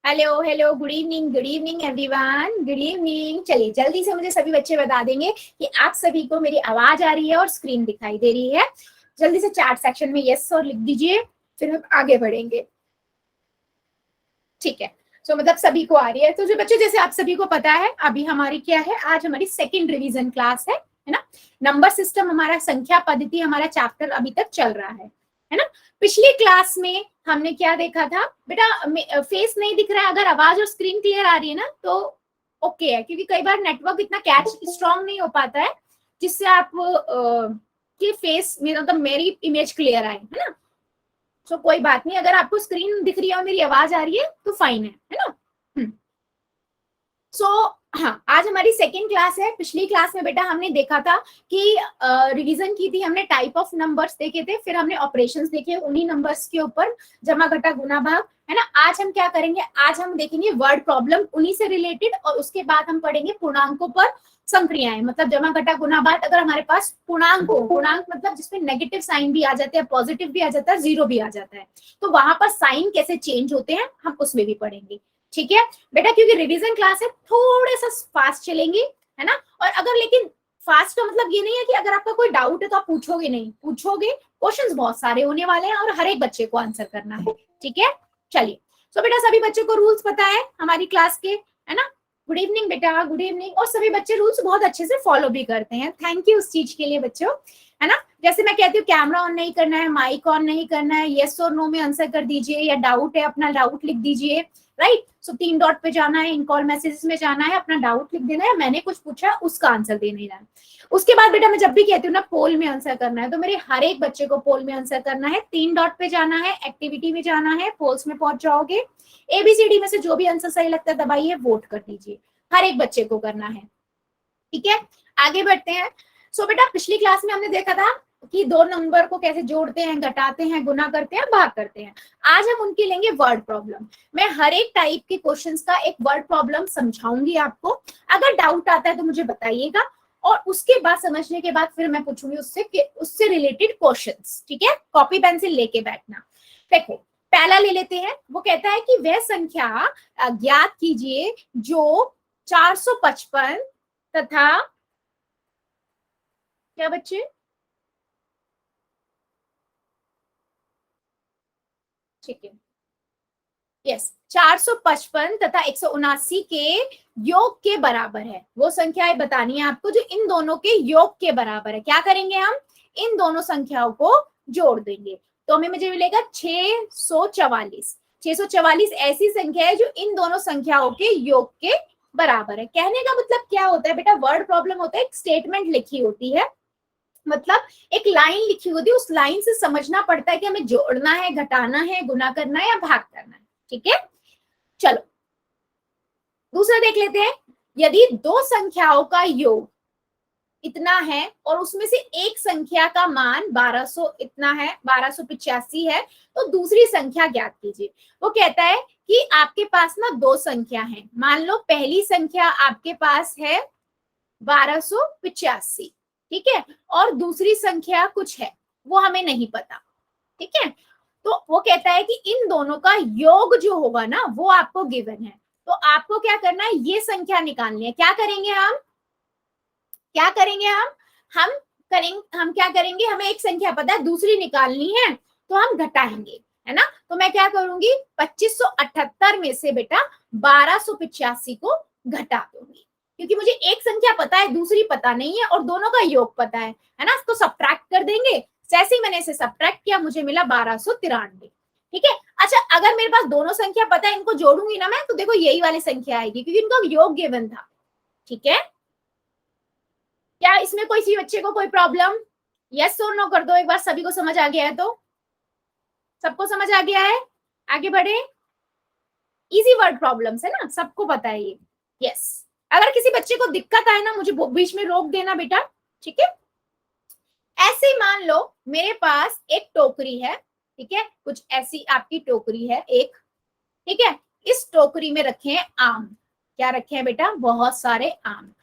Hello hello, good evening everyone, good evening. चलिए जल्दी से मुझे सभी बच्चे बता देंगे कि आप सभी को मेरी आवाज आ रही है और स्क्रीन दिखाई दे रही है। जल्दी से चैट सेक्शन में यस और लिख दीजिए, फिर हम आगे बढ़ेंगे। ठीक है, तो मतलब सभी को आ रही है। तो जो बच्चों, जैसे आप सभी को पता है, अभी हमारी क्या है, आज हमारी सेकेंड रिवीजन क्लास है ना। नंबर सिस्टम हमारा, संख्या पद्धति हमारा चैप्टर अभी तक चल रहा है ना। पिछली क्लास में हमने क्या देखा था बेटा, फेस नहीं दिख रहा है, अगर आवाज और स्क्रीन क्लियर आ रही है ना तो ओके है, क्योंकि कई बार नेटवर्क इतना कैच स्ट्रांग नहीं हो पाता है जिससे आप के फेस मतलब मेरी इमेज क्लियर आए, है ना। तो कोई बात नहीं, अगर आपको स्क्रीन दिख रही है और मेरी आवाज आ रही है तो फाइन है ना। सो हाँ, आज हमारी सेकेंड क्लास है। पिछली क्लास में बेटा हमने देखा था कि रिवीजन की थी हमने, टाइप ऑफ नंबर्स देखे थे, फिर हमने ऑपरेशंस देखे उन्हीं नंबर्स के ऊपर, जमा घटा गुना भाग, है ना। आज हम क्या करेंगे, आज हम देखेंगे वर्ड प्रॉब्लम उन्हीं से रिलेटेड, और उसके बाद हम पढ़ेंगे पूर्णांकों पर संक्रियाएं, मतलब जमा घटा गुना भाग। अगर हमारे पास पूर्णांक हो, पूर्णांक मतलब जिसमें नेगेटिव साइन भी आ जाते हैं, पॉजिटिव भी आ जाता है, जीरो भी आ जाता है, तो वहां पर साइन कैसे चेंज होते हैं हम उसमें भी पढ़ेंगे। ठीक है बेटा, क्योंकि रिवीजन क्लास है, थोड़े सा फास्ट चलेंगी, है ना। और अगर, लेकिन फास्ट का मतलब ये नहीं है कि अगर आपका कोई डाउट है तो आप पूछोगे नहीं, पूछोगे, क्वेश्चंस बहुत सारे होने वाले हैं और हर एक बच्चे को आंसर करना है। ठीक है, चलिए। तो बेटा सभी बच्चों को रूल्स पता है हमारी क्लास के, है ना। गुड इवनिंग बेटा, गुड इवनिंग। और सभी बच्चे रूल्स बहुत अच्छे से फॉलो भी करते हैं, थैंक यू उस चीज के लिए बच्चों, है ना। जैसे मैं कहती हूँ कैमरा ऑन नहीं करना है, माइक ऑन नहीं करना है, येस और नो में आंसर कर दीजिए, या डाउट है अपना डाउट लिख दीजिए, राइट। सो 3 डॉट पे जाना है, इन कॉल मैसेजेस में जाना है, अपना डाउट लिख देना है, मैंने कुछ पूछा उसका आंसर देना है। उसके बाद बेटा मैं जब भी कहती हूँ ना पोल में आंसर करना है, तो मेरे हर एक बच्चे को पोल में आंसर करना है। 3 डॉट पे जाना है, एक्टिविटी में जाना है, पोल्स में पहुंच जाओगे, एबीसीडी में से जो भी आंसर सही लगता है दबाइए, वोट कर दीजिए, हर एक बच्चे को करना है। ठीक है, आगे बढ़ते हैं। सो बेटा पिछली क्लास में हमने देखा था कि दो नंबर को कैसे जोड़ते हैं, घटाते हैं, गुना करते हैं, भाग करते हैं। आज हम उनके लेंगे वर्ड प्रॉब्लम। मैं हर एक टाइप के क्वेश्चंस का एक वर्ड प्रॉब्लम समझाऊंगी आपको, अगर डाउट आता है तो मुझे बताइएगा, और उसके बाद समझने के बाद फिर मैं पूछूंगी उससे रिलेटेड क्वेश्चंस। ठीक है, कॉपी पेंसिल लेके बैठना। देखो पहला ले लेते हैं, वो कहता है कि वह संख्या ज्ञात कीजिए जो 455 तथा, क्या बच्चे, ठीक है, यस, 455 तथा 179 के योग के बराबर है। वो संख्याएं बतानी है आपको जो इन दोनों के योग के बराबर है। क्या करेंगे हम, इन दोनों संख्याओं को जोड़ देंगे, तो हमें मुझे मिलेगा 644। 644 ऐसी संख्या है जो इन दोनों संख्याओं के योग के बराबर है। कहने का मतलब क्या होता है बेटा, वर्ड प्रॉब्लम होता है, एक स्टेटमेंट लिखी होती है, मतलब एक लाइन लिखी होती है, उस लाइन से समझना पड़ता है कि हमें जोड़ना है, घटाना है, गुना करना है या भाग करना है। ठीक है, चलो दूसरा देख लेते हैं। यदि दो संख्याओं का योग इतना है और उसमें से एक संख्या का मान 1200 इतना है, 1285 है, तो दूसरी संख्या ज्ञात कीजिए। वो कहता है कि आपके पास ना दो संख्या है, मान लो पहली संख्या आपके पास है 1285, ठीक है, और दूसरी संख्या कुछ है, वो हमें नहीं पता। ठीक है, तो वो कहता है कि इन दोनों का योग जो होगा ना वो आपको गिवन है, तो आपको क्या करना है, ये संख्या निकालनी है। क्या करेंगे हम, क्या करेंगे हम क्या करेंगे, हमें एक संख्या पता है, दूसरी निकालनी है, तो हम घटाएंगे, है ना। तो मैं क्या करूंगी, 2578 में से बेटा 1285 को घटा दूंगी, क्योंकि मुझे एक संख्या पता है, दूसरी पता नहीं है, और दोनों का योग पता है ना, तो सब्ट्रैक्ट कर देंगे। जैसे ही मैंने इसे सब्ट्रैक्ट किया मुझे मिला 1293। ठीक है, अच्छा अगर मेरे पास दोनों संख्या पता है, इनको जोड़ूंगी ना मैं, तो देखो यही वाली संख्या आएगी, क्योंकि इनका योग गिवन था। ठीक है, क्या इसमें कोई सी बच्चे को कोई प्रॉब्लम, यस और नो कर दो एक बार, सभी को समझ आ गया है तो, सबको समझ आ गया है, आगे बढ़े। इजी वर्ड प्रॉब्लम्स है ना, सबको पता है ये, यस। अगर किसी बच्चे को दिक्कत आए ना, मुझे बीच में रोक देना बेटा, ठीक है। ऐसे मान लो मेरे पास एक टोकरी है, ठीक है, कुछ ऐसी आपकी टोकरी है एक, ठीक है, इस टोकरी में रखे हैं आम। क्या रखे हैं बेटा, बहुत सारे आम।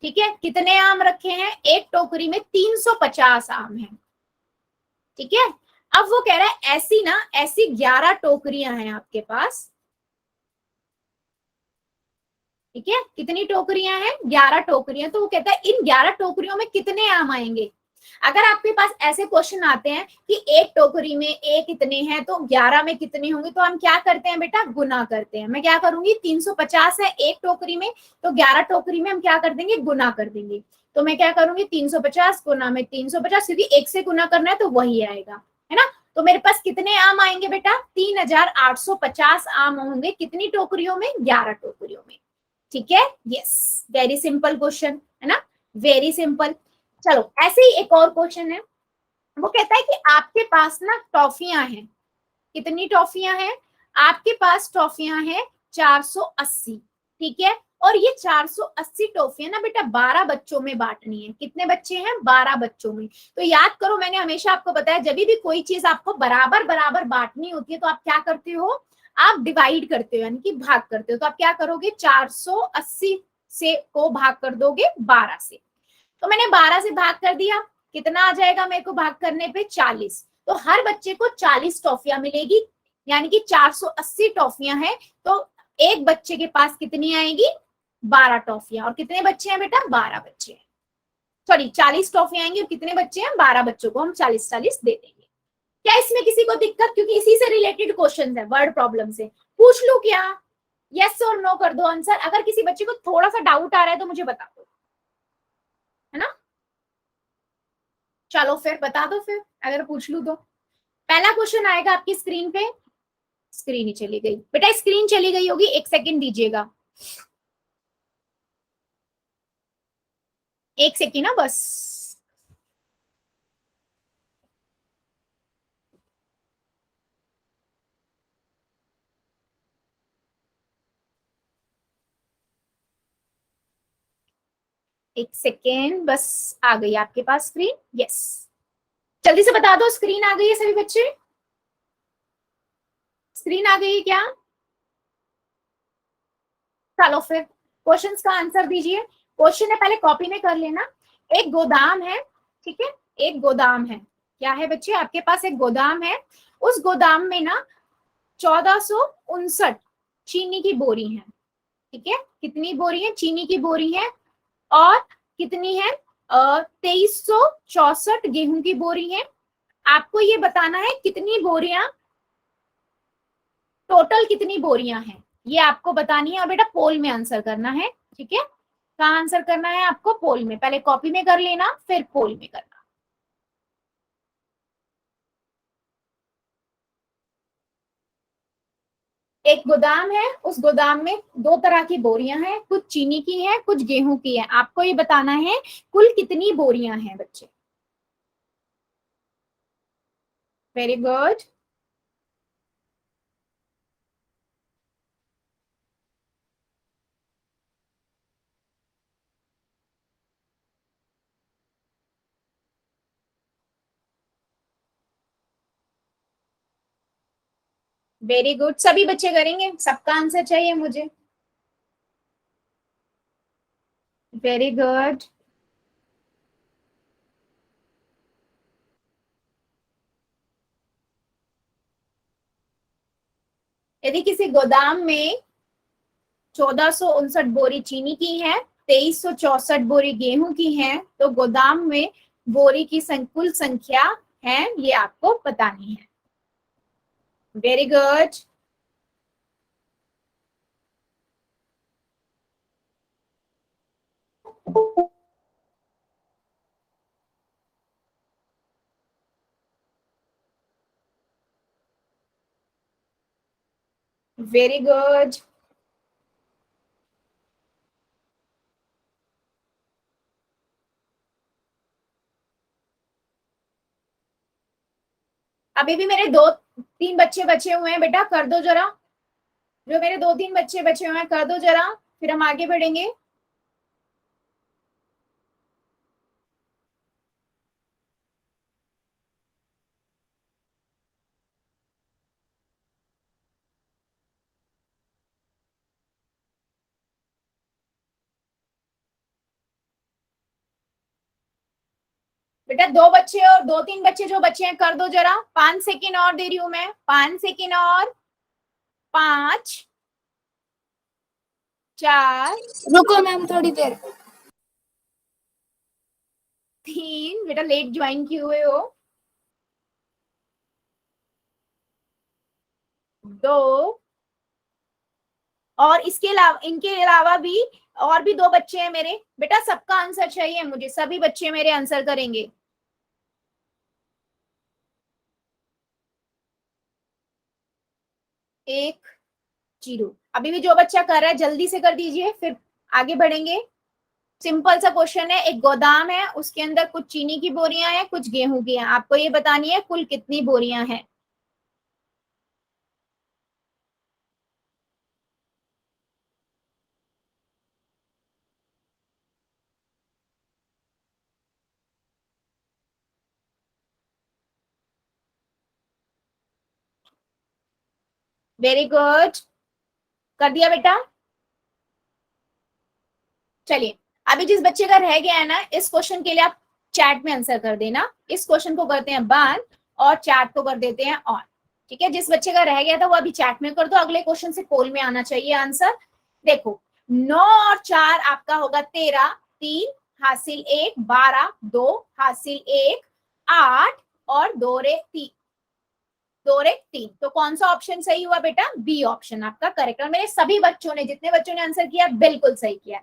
ठीक है, कितने आम रखे हैं, एक टोकरी में 350 आम है। ठीक है, अब वो कह रहा है ऐसी ना, ऐसी 11 टोकरियां हैं आपके पास, ठीक है, कितनी टोकरियां हैं? 11 टोकरियां। तो वो कहता है इन 11 टोकरियों में कितने आम आएंगे। अगर आपके पास ऐसे क्वेश्चन आते हैं कि एक टोकरी में एक इतने हैं तो 11 में कितने होंगे, तो हम क्या करते हैं बेटा? गुना करते हैं। मैं क्या करूंगी, 350 है एक टोकरी में, तो 11 टोकरी में हम क्या कर देंगे? गुना कर देंगे। तो मैं क्या करूंगी, 350 गुना में 350, क्योंकि एक से गुना करना है तो वही आएगा, है ना। तो मेरे पास कितने आम आएंगे बेटा? 3850 आम होंगे। कितनी टोकरियों में? 11 टोकरियों में। ठीक है, यस, वेरी सिंपल क्वेश्चन है ना, वेरी सिंपल। चलो ऐसे ही एक और क्वेश्चन है। वो कहता है कि आपके पास ना टॉफियां हैं। कितनी टॉफियां हैं? आपके पास टॉफियां हैं 480। ठीक है, और ये 480 टॉफियां ना बेटा 12 बच्चों में बांटनी है। कितने बच्चे हैं? 12 बच्चों में। तो याद करो, मैंने हमेशा आपको बताया जब भी कोई चीज आपको बराबर बराबर बांटनी होती है तो आप क्या करते हो? आप डिवाइड करते हो, यानी कि भाग करते हो। तो आप क्या करोगे? 480 से को भाग कर दोगे 12 से। तो मैंने 12 से भाग कर दिया, कितना आ जाएगा मेरे को भाग करने पे? 40। तो हर बच्चे को 40 टॉफियां मिलेगी, यानी कि 480 टॉफियां हैं। तो एक बच्चे के पास कितनी आएगी? 12 टॉफियां। और कितने बच्चे हैं बेटा? 12 बच्चे हैं। सॉरी, 40 टॉफियां आएंगी और कितने बच्चे हैं? 12 बच्चों को हम 40-40 दे देंगे। क्या इसमें किसी को दिक्कत? क्योंकि इसी से रिलेटेड क्वेश्चन है, वर्ड प्रॉब्लम से। पूछ लू क्या? यस और नो कर दो आंसर। अगर किसी बच्चे को थोड़ा सा डाउट आ रहा है तो मुझे बता दो, है ना। चलो फिर बता दो, फिर अगर पूछ लू तो। पहला क्वेश्चन आएगा आपकी स्क्रीन पे। स्क्रीन ही चली गई बेटा, स्क्रीन चली गई होगी, एक सेकंड दीजिएगा, एक सेकंड ना बस। एक सेकेंड बस, आ गई आपके पास स्क्रीन। यस, जल्दी से बता दो, स्क्रीन आ गई है सभी बच्चे? स्क्रीन आ गई है क्या? चलो फिर क्वेश्चंस का आंसर दीजिए। क्वेश्चन है, पहले कॉपी में कर लेना। एक गोदाम है, ठीक है, एक गोदाम है। क्या है बच्चे? आपके पास एक गोदाम है। उस गोदाम में ना 1459 चीनी की बोरी है। ठीक है, कितनी बोरी है? चीनी की बोरी है। और कितनी है? 2364 गेहूं की बोरी है। आपको ये बताना है कितनी बोरियां, टोटल कितनी बोरियां हैं, ये आपको बतानी है। और बेटा पोल में आंसर करना है, ठीक है। कहाँ आंसर करना है आपको? पोल में। पहले कॉपी में कर लेना, फिर पोल में करना। एक गोदाम है, उस गोदाम में दो तरह की बोरियां हैं, कुछ चीनी की हैं, कुछ गेहूं की हैं। आपको ये बताना है कुल कितनी बोरियां हैं बच्चे। वेरी गुड, वेरी गुड, सभी बच्चे करेंगे, सबका आंसर चाहिए मुझे। Very good. यदि किसी गोदाम में 1459 बोरी चीनी की है, 2364 बोरी गेहूं की है, तो गोदाम में बोरी की कुल संख्या है, ये आपको बतानी है। Very good, very good. अभी भी मेरे दो तीन बच्चे बचे हुए हैं बेटा, कर दो जरा। जो मेरे दो तीन बच्चे बचे हुए हैं कर दो जरा, फिर हम आगे बढ़ेंगे। बेटा दो बच्चे और दो तीन बच्चे जो बचे हैं कर दो जरा। 5 सेकेंड और दे रही हूं मैं, 5 सेकेंड और। 5, 4, रुको मैम थोड़ी देर। 3, बेटा लेट ज्वाइन किए हुए हो, 2, और इसके अलावा, इनके अलावा भी और भी 2 बच्चे हैं मेरे। बेटा सबका आंसर चाहिए मुझे, सभी बच्चे मेरे आंसर करेंगे। 1, 0। अभी भी जो बच्चा कर रहा है जल्दी से कर दीजिए, फिर आगे बढ़ेंगे। सिंपल सा क्वेश्चन है, एक गोदाम है, उसके अंदर कुछ चीनी की बोरियां हैं, कुछ गेहूं की हैं, आपको ये बतानी है कुल कितनी बोरियां हैं। वेरी गुड, कर दिया बेटा। चलिए, अभी जिस बच्चे का रह गया है ना, इस क्वेश्चन के लिए आप चैट में आंसर कर देना। इस क्वेश्चन को करते हैं बंद और चैट को कर देते हैं ऑन। ठीक है, जिस बच्चे का रह गया था वो अभी चैट में कर दो, अगले क्वेश्चन से पोल में आना चाहिए आंसर। देखो, 9 और 4 आपका होगा 13, 3 हासिल 1, 12, 2 हासिल 1, 8 और 2 रे 3, 2 रे 3। तो कौन सा ऑप्शन सही हुआ बेटा? बी ऑप्शन आपका करेक्ट। और मेरे सभी बच्चों ने, जितने बच्चों ने आंसर किया बिल्कुल सही किया।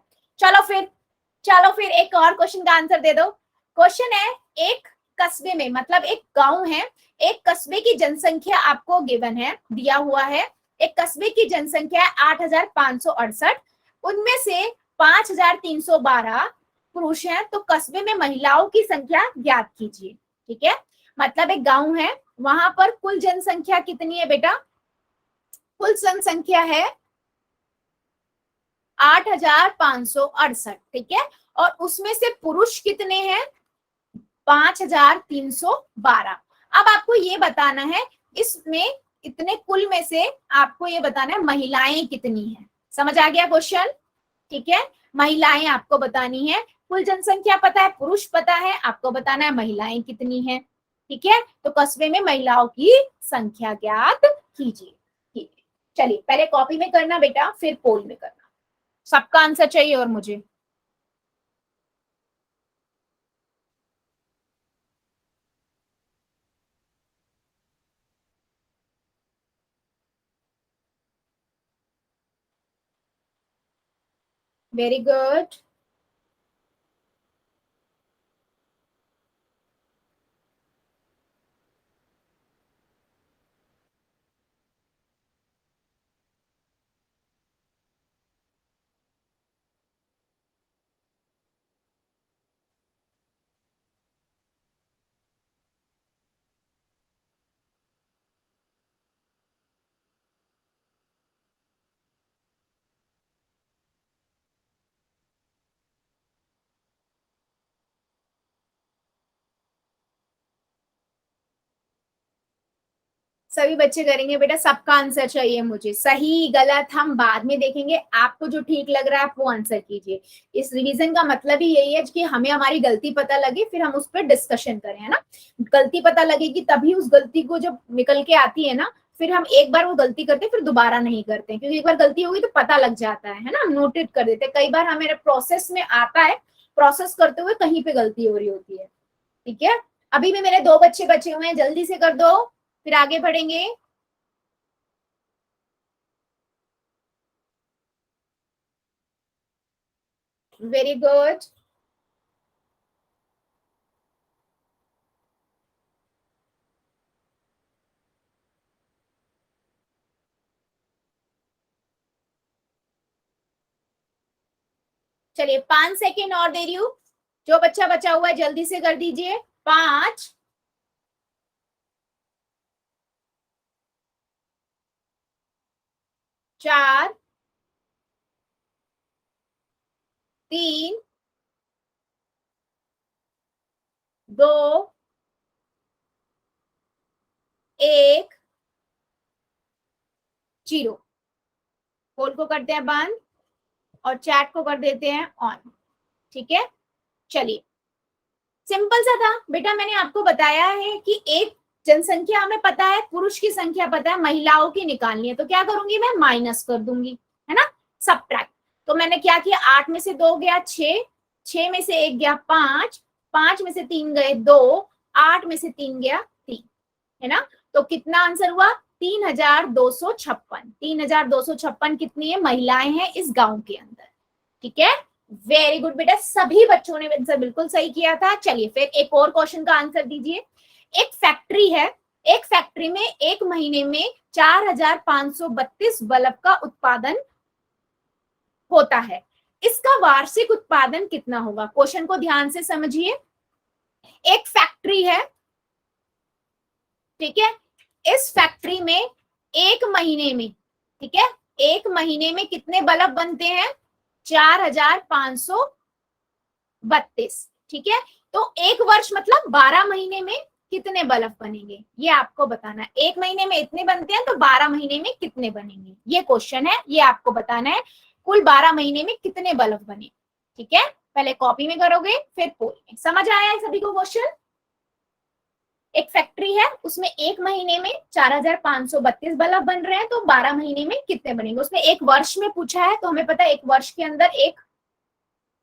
चलो फिर एक और क्वेश्चन का आंसर दे दो। क्वेश्चन है, एक कस्बे में, मतलब एक गांव है, एक कस्बे की जनसंख्या आपको गिवन है, दिया हुआ है। एक कस्बे की जनसंख्या है 8,568, उनमें से 5,312 पुरुष हैं, तो कस्बे में महिलाओं की संख्या ज्ञात कीजिए। ठीक है, मतलब एक गांव है, वहां पर कुल जनसंख्या कितनी है बेटा? कुल जनसंख्या है 8,568। ठीक है, और उसमें से पुरुष कितने हैं? 5,312। अब आपको ये बताना है, इसमें इतने कुल में से आपको ये बताना है महिलाएं कितनी हैं। समझ आ गया क्वेश्चन? ठीक है, महिलाएं आपको बतानी है। कुल जनसंख्या पता है, पुरुष पता है, आपको बताना है महिलाएं कितनी हैं। ठीक है, तो कस्बे में महिलाओं की संख्या ज्ञात कीजिए। ठीक है, चलिए पहले कॉपी में करना बेटा, फिर पोल में करना। सबका आंसर चाहिए और मुझे। Very good. सभी बच्चे करेंगे बेटा, सबका आंसर चाहिए मुझे। सही गलत हम बाद में देखेंगे, आपको जो ठीक लग रहा है आप वो आंसर कीजिए। इस रिवीजन का मतलब ही यही है कि हमें हमारी गलती पता लगे, फिर हम उस पर डिस्कशन करें, है ना। गलती पता लगेगी तभी उस गलती को जब निकल के आती है ना, फिर हम एक बार वो गलती करते फिर दोबारा नहीं करते, क्योंकि एक बार गलती होगी तो पता लग जाता है ना, हम नोटेड कर देते। कई बार हमें प्रोसेस में आता है, प्रोसेस करते हुए कहीं पे गलती हो रही होती है। ठीक है, अभी भी मेरे 2 बच्चे बचे हुए हैं, जल्दी से कर दो, फिर आगे बढ़ेंगे। Very good. चलिए 5 सेकेंड और दे रही हूँ, जो बच्चा बचा हुआ है जल्दी से कर दीजिए। 5, 4, 3, 2, 1, 0। पोल को करते हैं बंद और चैट को कर देते हैं ऑन। ठीक है, चलिए सिंपल सा था बेटा, मैंने आपको बताया है कि एक जनसंख्या हमें पता है, पुरुष की संख्या पता है, महिलाओं की निकालनी है, तो क्या करूंगी मैं? माइनस कर दूंगी, है ना, सब्ट्रैक्ट। तो मैंने क्या किया, 8 में से 2 गया 6, 6 में से 1 गया 5, 5 में से 3 गए 2, 8 में से 3 गया 3, है ना। तो कितना आंसर हुआ, 3256। 3256 कितनी है महिलाएं हैं इस गांव के अंदर। ठीक है, वेरी गुड बेटा, सभी बच्चों ने आंसर बिल्कुल सही किया था। चलिए फिर एक और क्वेश्चन का आंसर दीजिए। एक फैक्ट्री है, एक फैक्ट्री में एक महीने में 4532 बल्ब का उत्पादन होता है, इसका वार्षिक उत्पादन कितना होगा। क्वेश्चन को ध्यान से समझिए। एक फैक्ट्री है, ठीक है, इस फैक्ट्री में एक महीने में, ठीक है, एक महीने में कितने बल्ब बनते हैं, 4532। ठीक है, तो एक वर्ष मतलब 12 महीने में कितने बल्ब बनेंगे, ये आपको बताना है। एक महीने में इतने बनते हैं तो 12 महीने में कितने बनेंगे, ये क्वेश्चन है, ये आपको बताना है। कुल 12 महीने में कितने बल्ब बने। ठीक है, पहले कॉपी में करोगे फिर पोल में। समझ आया है सभी को क्वेश्चन। एक फैक्ट्री है, उसमें एक महीने में 4532 बल्ब बन रहे हैं, तो 12 महीने में कितने बनेंगे। उसमें एक वर्ष में पूछा है, तो हमें पता है एक वर्ष के अंदर, एक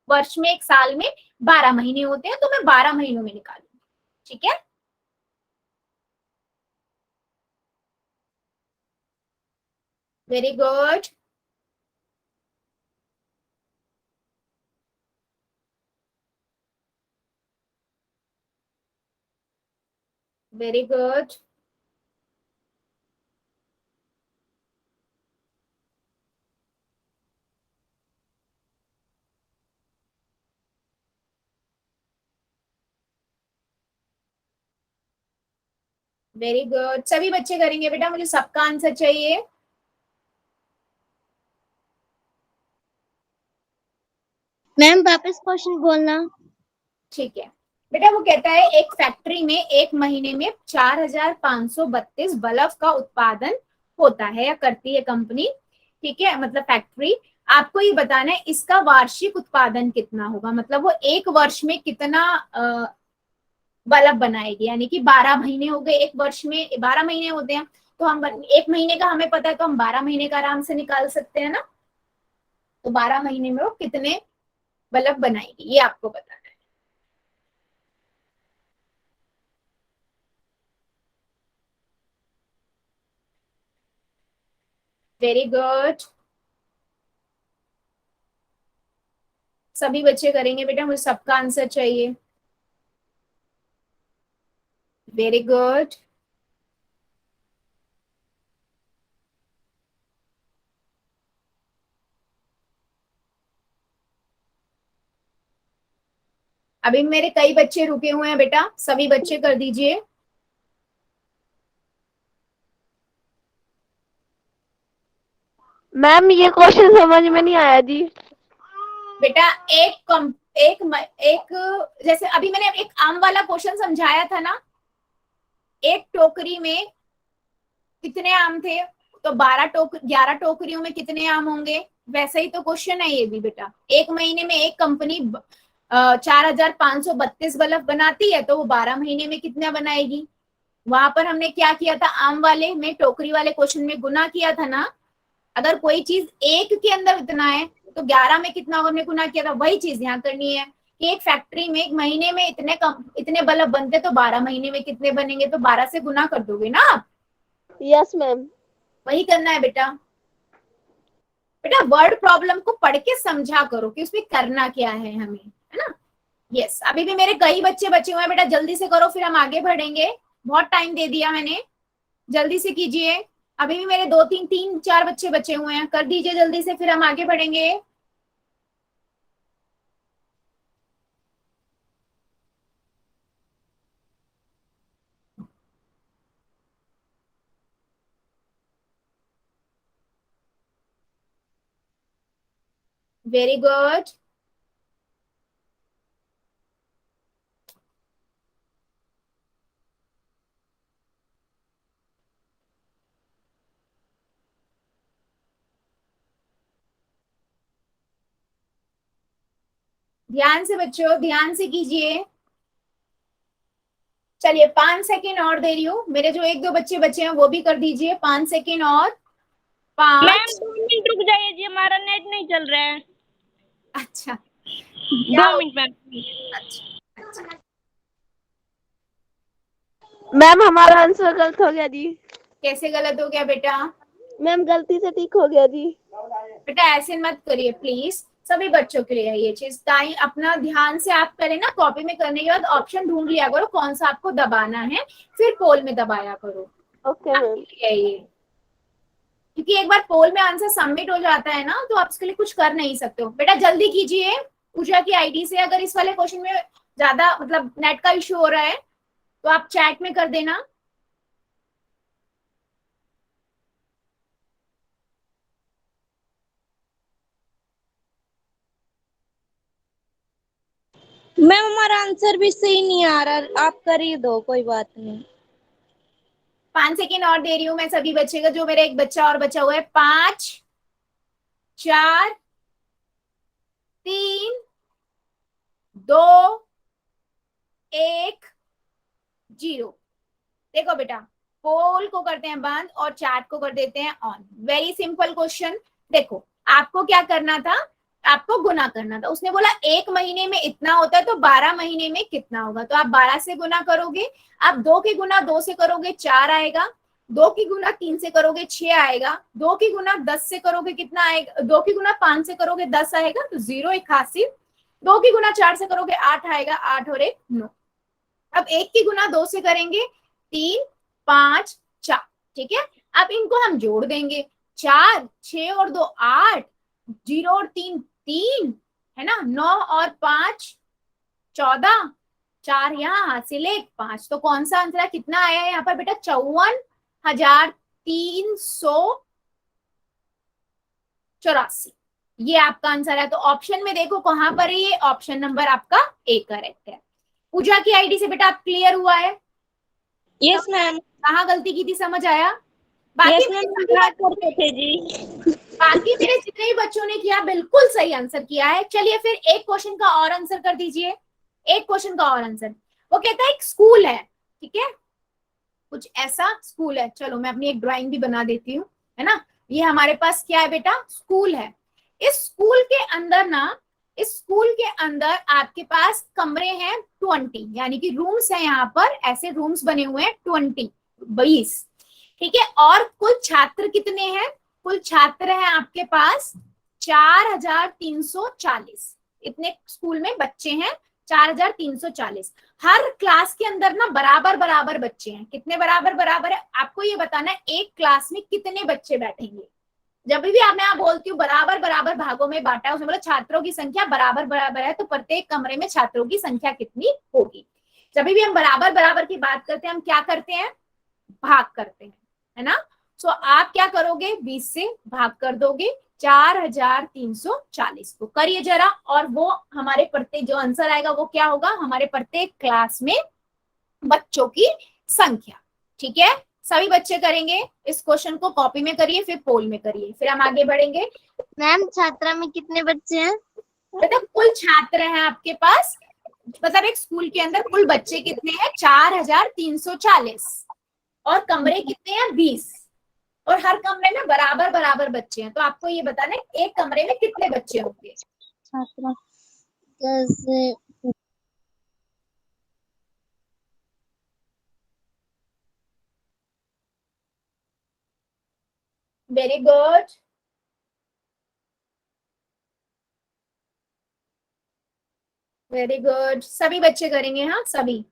वर्ष में, एक साल में 12 महीने होते हैं, तो मैं 12 महीनों में निकालूंगी। ठीक है, very good, very good, very good, सभी बच्चे करेंगे बेटा, मुझे सबका आंसर चाहिए। मैम वापस क्वेश्चन बोलना। ठीक है बेटा, वो कहता है एक फैक्ट्री में एक महीने में 4532 बल्ब का उत्पादन होता है या करती है कंपनी। ठीक है, मतलब फैक्ट्री। आपको ये बताना है इसका वार्षिक उत्पादन कितना होगा, मतलब वो एक वर्ष में कितना बल्ब बनाएगी। यानी कि 12 महीने हो गए, एक वर्ष में 12 महीने होते हैं, तो हम एक महीने का हमें पता है, तो हम 12 महीने का आराम से निकाल सकते हैं ना। तो 12 महीने में वो कितने बल्ब बनाएगी, ये आपको बताना है। वेरी गुड, सभी बच्चे करेंगे बेटा, मुझे सबका आंसर चाहिए। वेरी गुड, अभी मेरे कई बच्चे रुके हुए हैं बेटा, सभी बच्चे कर दीजिए। मैम ये क्वेश्चन समझ में नहीं आया जी। बेटा एक जैसे अभी मैंने एक आम वाला क्वेश्चन समझाया था ना, एक टोकरी में कितने आम थे, तो 11 टोकरियों में कितने आम होंगे। वैसे ही तो क्वेश्चन है ये भी बेटा। एक महीने में एक कंपनी 4532 बल्ब बनाती है, तो वो 12 महीने में कितना बनाएगी। वहां पर हमने क्या किया था, आम वाले में, टोकरी वाले क्वेश्चन में गुना किया था ना। अगर कोई चीज एक के अंदर इतना है तो 11 में कितना हमने गुना किया था, वही चीज यहाँ करनी है कि एक फैक्ट्री में एक महीने में इतने बल्ब बनते, तो 12 महीने में कितने बनेंगे, तो 12 से गुना कर दोगे ना आप। Yes ma'am. वही करना है बेटा। बेटा वर्ड प्रॉब्लम को पढ़ के समझा करो कि उसमें करना क्या है हमें, है ना। यस, अभी भी मेरे कई बच्चे बचे हुए हैं बेटा, जल्दी से करो फिर हम आगे बढ़ेंगे। बहुत टाइम दे दिया मैंने, जल्दी से कीजिए। अभी भी मेरे 2 3 3 4 बच्चे बचे हुए हैं, कर दीजिए जल्दी से फिर हम आगे बढ़ेंगे। वेरी गुड, ध्यान से बच्चों, ध्यान से कीजिए। चलिए 5 सेकेंड और दे रही हूँ, मेरे जो 1 2 बच्चे बचे हैं वो भी कर दीजिए। 5 सेकेंड और, मैम 5। 2 मिनट रुक जाइए जी, हमारा नेट नहीं चल रहा है। अच्छा, क्या 2 हो? Minute ma'am. अच्छा अच्छा, मैम हमारा आंसर गलत हो गया जी। कैसे गलत हो गया बेटा? मैम गलती से टिक हो गया जी। बेटा ऐसे मत करिए प्लीज, सभी बच्चों के लिए है ये चीज। टाइम अपना ध्यान से आप करें ना, कॉपी में करने के बाद ऑप्शन ढूंढ लिया करो कौन सा आपको दबाना है, फिर पोल में दबाया करो। Okay ma'am. आपके लिए है ये, क्योंकि एक बार पोल में आंसर सबमिट हो जाता है ना तो आप उसके लिए कुछ कर नहीं सकते हो। बेटा जल्दी कीजिए पूजा की आईडी से। अगर इस वाले क्वेश्चन में ज्यादा मतलब नेट का इश्यू हो रहा है तो आप चैट में कर देना। मैम हमारा आंसर भी सही नहीं आ रहा, आप कर ही दो, कोई बात नहीं। 5 सेकेंड और दे रही हूँ मैं सभी बच्चे का, जो मेरा एक बच्चा और बचा हुआ है। 5 4 3 2 1 0। देखो बेटा, पोल को करते हैं बंद और चैट को कर देते हैं ऑन। Very simple question. देखो आपको क्या करना था, आपको गुना करना था। उसने बोला 1 महीने में इतना होता है तो 12 महीने में कितना होगा, तो आप 12 से गुना करोगे। आप 2 की गुना 2 से करोगे 4 आएगा, 2 की गुना 3 से करोगे 6 आएगा, 2 की गुना 10 से करोगे कितना आएगा, 2 की गुना 5 से करोगे 10 आएगा, तो 0 81। 2 की गुना 4 से करोगे 8 आएगा, 8 और 1 9। अब 1 की गुना 2 से करेंगे 3 5 4। ठीक है, अब इनको हम जोड़ देंगे। 4 6 और 2 8, 0 और 3 3, है ना। 9 और 5 14, 4 यहाँ हासिल 1 5। तो कौन सा आंसर है, कितना आया है यहाँ पर बेटा? 54,384। ये आपका आंसर है। तो ऑप्शन में देखो कहां पर है ये, ऑप्शन नंबर आपका ए करेक्ट है। पूजा की आईडी से बेटा आप क्लियर हुआ है? Yes ma'am. कहाँ गलती की थी समझ आया? बाकी यस मैम, मेरे हम सभी ट्राई बच्चों करते ने, थे जी। बाकी मेरे जितने भी बच्चों ने किया बिल्कुल सही आंसर किया है। चलिए फिर एक क्वेश्चन का और आंसर कर दीजिए। एक क्वेश्चन का और आंसर, वो कहता है एक स्कूल है, ठीक है, कुछ ऐसा स्कूल है। चलो मैं अपनी एक ड्राइंग भी बना देती हूँ, है ना। ये हमारे पास क्या है बेटा, स्कूल है। इस स्कूल के अंदर ना, इस स्कूल के अंदर आपके पास कमरे हैं 20, यानी कि रूम्स है यहाँ पर, ऐसे रूम्स बने हुए हैं 20 ठीक है। और कुल छात्र कितने हैं, कुल छात्र हैं आपके पास 4,340। इतने स्कूल में बच्चे हैं 4,340। हर क्लास के अंदर ना बराबर बराबर बच्चे हैं। कितने बराबर बराबर है, आपको ये बताना है एक क्लास में कितने बच्चे बैठेंगे। जब भी आप, मैं आप बोलती हूँ बराबर बराबर भागों में बांटा है, उसमें बोला छात्रों की संख्या बराबर बराबर है, तो प्रत्येक कमरे में छात्रों की संख्या कितनी होगी। जब भी हम बराबर बराबर की बात करते हैं हम क्या करते हैं, भाग करते हैं, है ना। तो आप क्या करोगे, 20 से भाग कर दोगे 4,340 को, करिए जरा। और वो हमारे प्रत्येक जो आंसर आएगा वो क्या होगा, हमारे प्रत्येक क्लास में बच्चों की संख्या। ठीक है, सभी बच्चे करेंगे इस क्वेश्चन को, कॉपी में करिए फिर पोल में करिए, फिर हम आगे बढ़ेंगे। मैम छात्रा में कितने बच्चे हैं? मतलब कुल छात्र हैं आपके पास, मतलब एक स्कूल के अंदर कुल बच्चे कितने हैं 4,340, और कमरे कितने हैं 20, और हर कमरे में बराबर बराबर बच्चे हैं। तो आपको ये बताना है एक कमरे में कितने बच्चे होंगे। छात्रा जैसे वेरी गुड, वेरी गुड, सभी बच्चे करेंगे, हाँ सभी।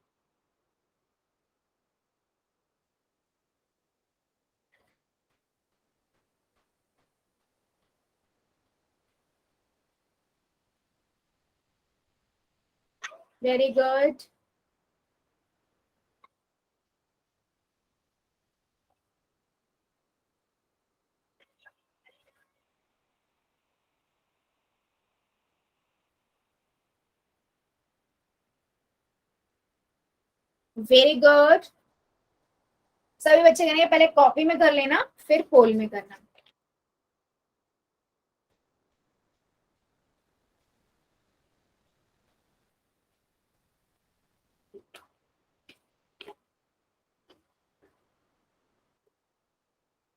वेरी गुड, वेरी गुड, सभी बच्चे करेंगे। पहले कॉपी में कर लेना फिर पोल में करना।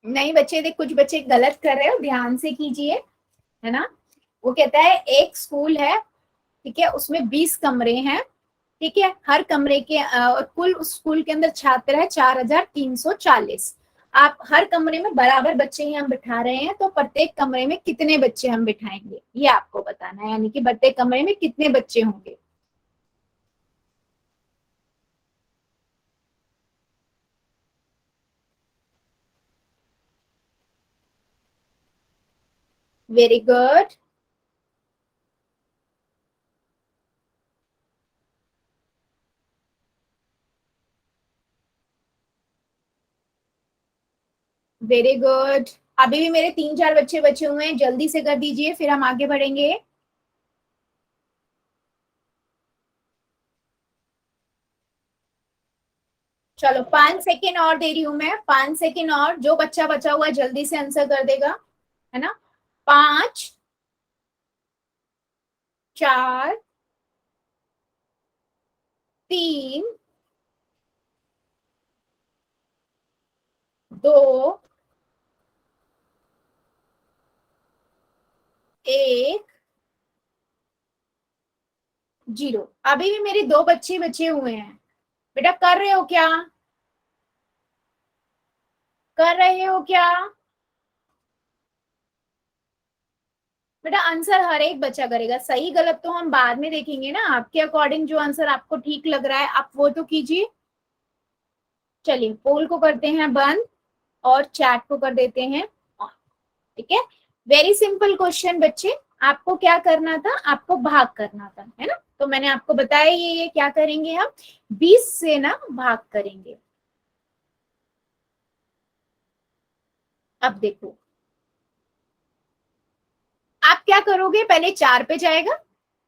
नहीं बच्चे, देख कुछ बच्चे गलत कर रहे हो, ध्यान से कीजिए, है ना। वो कहता है एक स्कूल है, ठीक है, उसमें 20 कमरे हैं, ठीक है, हर कमरे के कुल उस स्कूल के अंदर छात्र है 4340। आप हर कमरे में बराबर बच्चे ही हम बिठा रहे हैं, तो प्रत्येक कमरे में कितने बच्चे हम बिठाएंगे ये आपको बताना है, यानी कि प्रत्येक कमरे में कितने बच्चे होंगे। Very good. Very good. अभी भी मेरे 3-4 बच्चे बचे हुए हैं, जल्दी से कर दीजिए फिर हम आगे बढ़ेंगे। चलो 5 सेकेंड और दे रही हूं मैं, 5 सेकेंड और, जो बच्चा बचा हुआ है जल्दी से आंसर कर देगा, है ना। 5, 4, 3, 2, 1, 0। अभी भी मेरे 2 बच्चे बचे हुए हैं। बेटा कर रहे हो क्या, कर रहे हो क्या? बेटा आंसर हर एक बच्चा करेगा, सही गलत तो हम बाद में देखेंगे ना, आपके अकॉर्डिंग जो आंसर आपको ठीक लग रहा है आप वो तो कीजिए। चलिए पोल को करते हैं बंद और चैट को कर देते हैं ऑन, ठीक है। वेरी सिंपल क्वेश्चन बच्चे, आपको क्या करना था, आपको भाग करना था, है ना। तो मैंने आपको बताया ये क्या करेंगे हम, 20 से ना भाग करेंगे। अब देखो आप क्या करोगे, पहले 4 पे जाएगा,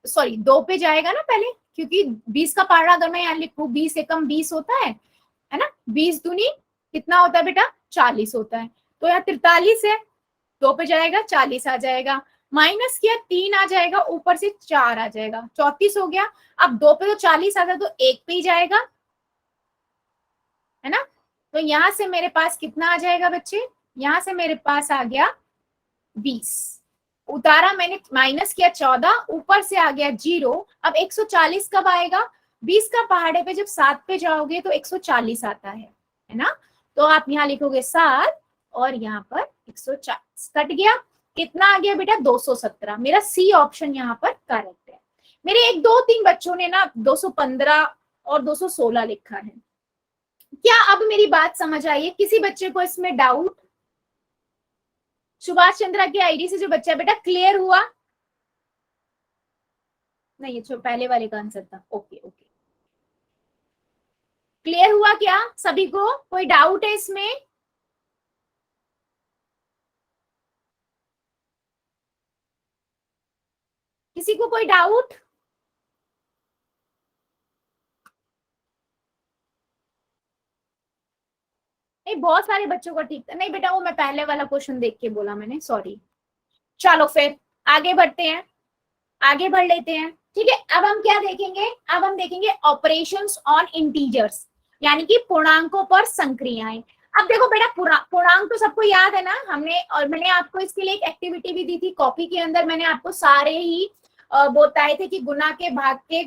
सॉरी 2 पे जाएगा ना पहले, क्योंकि 20 का पारा अगर मैं यहाँ लिखूं 20 एकम 20 होता है ना, 20 दूनी कितना होता है बेटा 40 होता है, तो यहाँ 43 है, 2 पे जाएगा 40 आ जाएगा, माइनस किया 3 आ जाएगा, ऊपर से 4 आ जाएगा, 34 हो गया। अब 2 पे तो 40 आता तो 1 पे ही जाएगा, है ना। तो यहां से मेरे पास कितना आ जाएगा बच्चे, यहां से मेरे पास आ गया 20, उतारा मैंने, माइनस किया 14, ऊपर से आ गया 0। अब 140 कब आएगा, 20 का पहाड़े पे जब 7 पे जाओगे तो 140 आता है ना। तो आप यहाँ लिखोगे 7 और यहाँ पर 140 कट गया, कितना आ गया बेटा 217। मेरा सी ऑप्शन यहाँ पर करेक्ट है। मेरे 1, 2, 3 बच्चों ने ना 215 और 216 लिखा है। क्या अब मेरी बात समझ आई है, किसी बच्चे को इसमें डाउट? सुभाष चंद्रा की आईडी से जो बच्चा बेटा क्लियर हुआ? नहीं ये पहले वाले का आंसर था, ओके ओके, क्लियर हुआ क्या सभी को, कोई डाउट है इसमें? किसी को कोई डाउट? नहीं बहुत सारे बच्चों को ठीक था, नहीं बेटा वो मैं पहले वाला क्वेश्चन देख के बोला मैंने, सॉरी। चलो फिर आगे बढ़ते हैं, आगे बढ़ लेते हैं, ठीक है। अब हम क्या देखेंगे, अब हम देखेंगे ऑपरेशंस ऑन इंटीजर्स, यानी कि पूर्णांकों पर संक्रियाएं। अब देखो बेटा पूर्णांक तो सबको याद है ना, हमने, और मैंने आपको इसके लिए एक एक्टिविटी भी दी थी कॉपी के अंदर, मैंने आपको सारे ही बताए थे कि गुना के, भाग के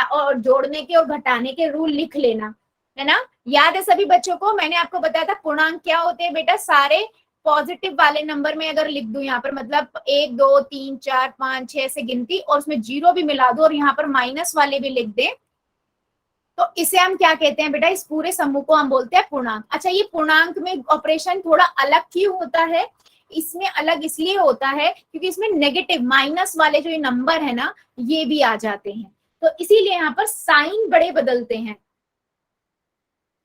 और जोड़ने के और घटाने के रूल लिख लेना, है ना। याद है सभी बच्चों को, मैंने आपको बताया था पूर्णांक क्या होते हैं बेटा, सारे पॉजिटिव वाले नंबर में अगर लिख दूं यहाँ पर, मतलब 1, 2, 3, 4, 5, 6 से गिनती, और उसमें 0 भी मिला दो और यहाँ पर माइनस वाले भी लिख दें, तो इसे हम क्या कहते हैं बेटा, इस पूरे समूह को हम बोलते हैं पूर्णांक। अच्छा ये पूर्णांक में ऑपरेशन थोड़ा अलग क्यों होता है, इसमें अलग इसलिए होता है क्योंकि इसमें नेगेटिव माइनस वाले जो ये नंबर है ना ये भी आ जाते हैं, तो इसीलिए यहाँ पर साइन बड़े बदलते हैं,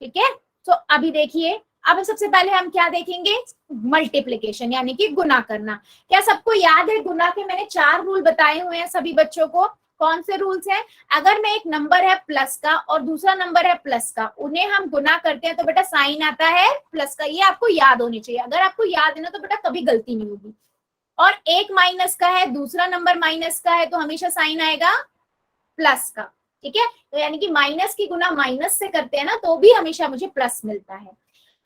ठीक है। तो अभी देखिए, अब सबसे पहले हम क्या देखेंगे, मल्टीप्लिकेशन यानी कि गुना करना। क्या सबको याद है गुना के मैंने 4 रूल बताए हुए हैं सभी बच्चों को, कौन से रूल्स हैं? अगर मैं एक नंबर है प्लस का और दूसरा नंबर है प्लस का, उन्हें हम गुना करते हैं तो बेटा साइन आता है प्लस का, ये आपको याद होनी चाहिए, अगर आपको याद है ना तो बेटा कभी गलती नहीं होगी। और एक माइनस का है, दूसरा नंबर माइनस का है, तो हमेशा साइन आएगा प्लस का, ठीक है। तो यानी कि माइनस की गुना माइनस से करते हैं ना तो भी हमेशा मुझे प्लस मिलता है।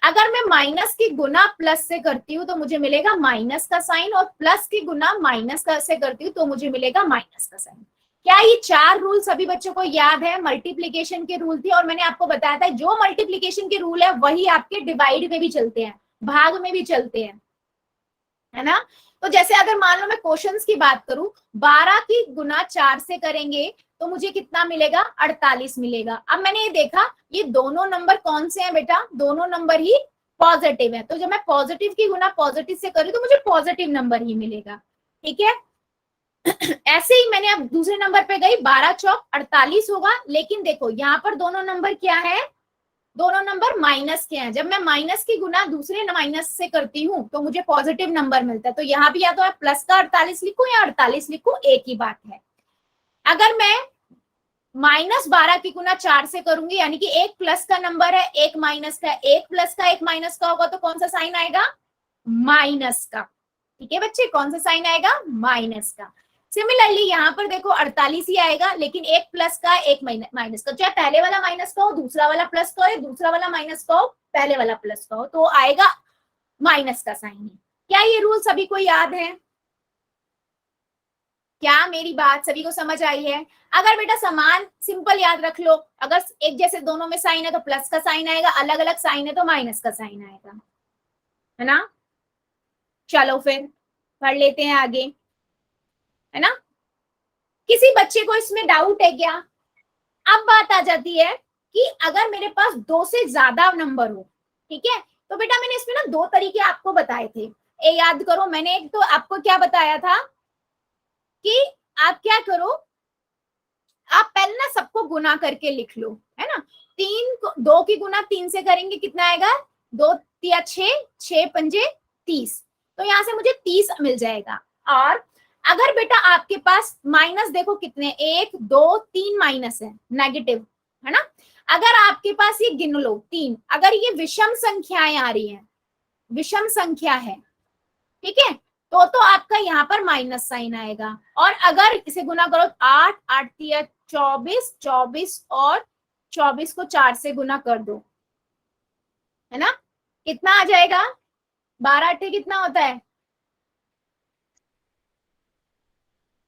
अगर मैं माइनस की गुना प्लस से करती हूँ तो मुझे मिलेगा माइनस का साइन, और प्लस की गुना माइनस का से करती हूँ तो मुझे मिलेगा माइनस का साइन। क्या ये 4 रूल सभी बच्चों को याद है? मल्टीप्लीकेशन के रूल थी, और मैंने आपको बताया था जो मल्टीप्लीकेशन के रूल है वही आपके डिवाइड में भी चलते हैं, भाग में भी चलते हैं, है ना। तो जैसे अगर मान लो मैं क्वेश्चंस की बात करूं, 12 की गुना 4 से करेंगे तो मुझे कितना मिलेगा? 48 मिलेगा। अब मैंने ये देखा ये दोनों नंबर कौन से हैं बेटा? दोनों नंबर ही पॉजिटिव है, तो जब मैं पॉजिटिव की गुना पॉजिटिव से करूँ तो मुझे पॉजिटिव नंबर ही मिलेगा, ठीक है। ऐसे ही मैंने अब दूसरे नंबर पे गई, 12 चौक 48 होगा, लेकिन देखो यहाँ पर दोनों नंबर क्या है? दोनों नंबर माइनस के हैं। जब मैं माइनस की गुना दूसरे माइनस से करती हूँ तो मुझे पॉजिटिव नंबर मिलता है। तो यहाँ भी या तो मैं प्लस का 48 लिखूं या 48 लिखूं, एक ही बात है। अगर मैं -12 की गुना 4 से करूंगी, यानी कि एक प्लस का नंबर है, एक माइनस का, एक प्लस का, एक माइनस का होगा, तो कौन सा साइन आएगा? माइनस का। ठीक है बच्चे, कौन सा साइन आएगा? माइनस का। सिमिलरली यहाँ पर देखो 48 ही आएगा, लेकिन एक प्लस का एक माइनस का, चाहे पहले वाला माइनस का हो, दूसरा वाला प्लस का हो, या दूसरा वाला माइनस का हो, पहले वाला प्लस का हो, तो आएगा माइनस का साइन है। क्या ये रूल सभी को याद है? क्या मेरी बात सभी को समझ आई है? अगर बेटा समान सिंपल याद रख लो, अगर एक जैसे दोनों में साइन है तो प्लस का साइन आएगा, अलग अलग साइन है तो माइनस का साइन आएगा, है ना। चलो फिर पढ़ लेते हैं आगे, है ना। किसी बच्चे को इसमें डाउट है क्या? अब बात आ जाती है कि अगर मेरे पास 2 से ज्यादा नंबर हो, ठीक है, तो बेटा मैंने इसमें ना 2 तरीके आपको बताए थे। याद करो, मैंने एक तो आपको क्या बताया था कि आप क्या करो, आप पहले ना सबको गुना करके लिख लो, है ना। 2 की गुना 3 से करेंगे, कितना आएगा? 2 तिया 6, 6 पंजे 30, तो यहाँ से मुझे 30 मिल जाएगा। और अगर बेटा आपके पास माइनस देखो कितने, 1 2 3 माइनस है, नेगेटिव, है ना। अगर आपके पास ये गिन लो 3, अगर ये विषम संख्याएं आ रही हैं, विषम संख्या है, ठीक है, तो आपका यहाँ पर माइनस साइन आएगा। और अगर इसे गुना करो 8 8 तिया 24, 24 और 24 को 4 से गुना कर दो, है ना, कितना आ जाएगा? 12 8 कितना होता है?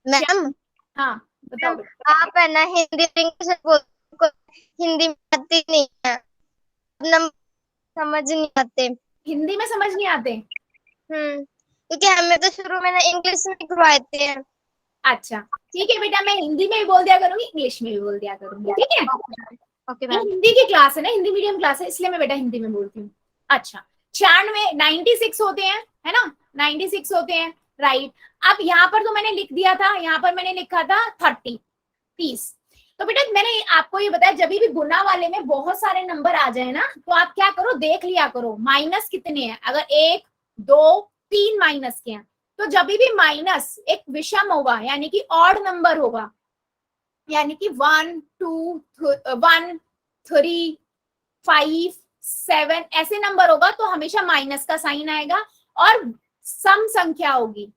मैम हाँ बताओ। आप है ना हिंदी इंग्लिश में बोल, हिंदी में आती नहीं है, नंबर समझ नहीं आते। हिंदी में समझ नहीं आते? क्योंकि हमें तो शुरू में ना इंग्लिश में करवाते हैं। अच्छा ठीक है बेटा, मैं हिंदी में भी बोल दिया करूंगी, इंग्लिश में भी बोल दिया करूंगी, ठीक है। ओके ये हिंदी की क्लास है ना, हिंदी मीडियम क्लास है, इसलिए मैं बेटा हिंदी में बोलती हूँ। अच्छा 96 होते हैं, है ना, 96 होते हैं, राइट। अब यहाँ पर तो मैंने लिख दिया था, यहाँ पर मैंने लिखा था 30। तो बेटा मैंने आपको ये बताया, जब भी गुना वाले में बहुत सारे नंबर आ जाए ना, तो आप क्या करो, देख लिया करो माइनस कितने हैं। अगर 1 2 3 माइनस के हैं, तो जब भी माइनस एक विषम होगा, यानी कि ऑड नंबर होगा, यानी कि 1 2 1 3 5 7 ऐसे नंबर होगा, तो हमेशा माइनस का साइन आएगा। और सम संख्या होगी,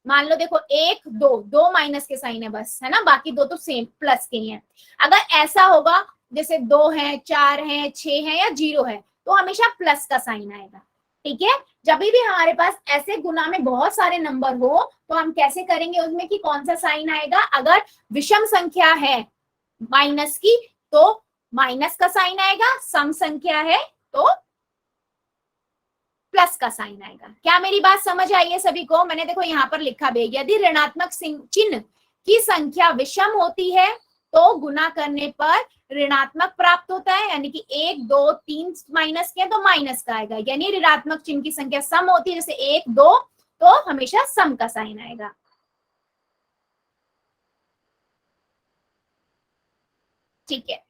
मान लो देखो 1 2 माइनस के साइन है बस, है ना, बाकी 2 तो सेम प्लस के ही हैं। अगर ऐसा होगा जैसे 2 है 4 है 6 है या 0 है, तो हमेशा प्लस का साइन आएगा, ठीक है। जब भी हमारे पास ऐसे गुना में बहुत सारे नंबर हो, तो हम कैसे करेंगे उसमें कि कौन सा साइन आएगा? अगर विषम संख्या है माइनस की, तो माइनस का साइन आएगा, सम संख्या है तो प्लस का साइन आएगा। क्या मेरी बात समझ आई है सभी को? मैंने देखो यहाँ पर लिखा भी, यदि ऋणात्मक चिन्ह की संख्या विषम होती है तो गुना करने पर ऋणात्मक प्राप्त होता है, यानी कि 1 2 3 माइनस के तो माइनस का आएगा। यानी ऋणात्मक चिन्ह की संख्या सम होती है, जैसे 1 2, तो हमेशा सम का साइन आएगा। ठीक है,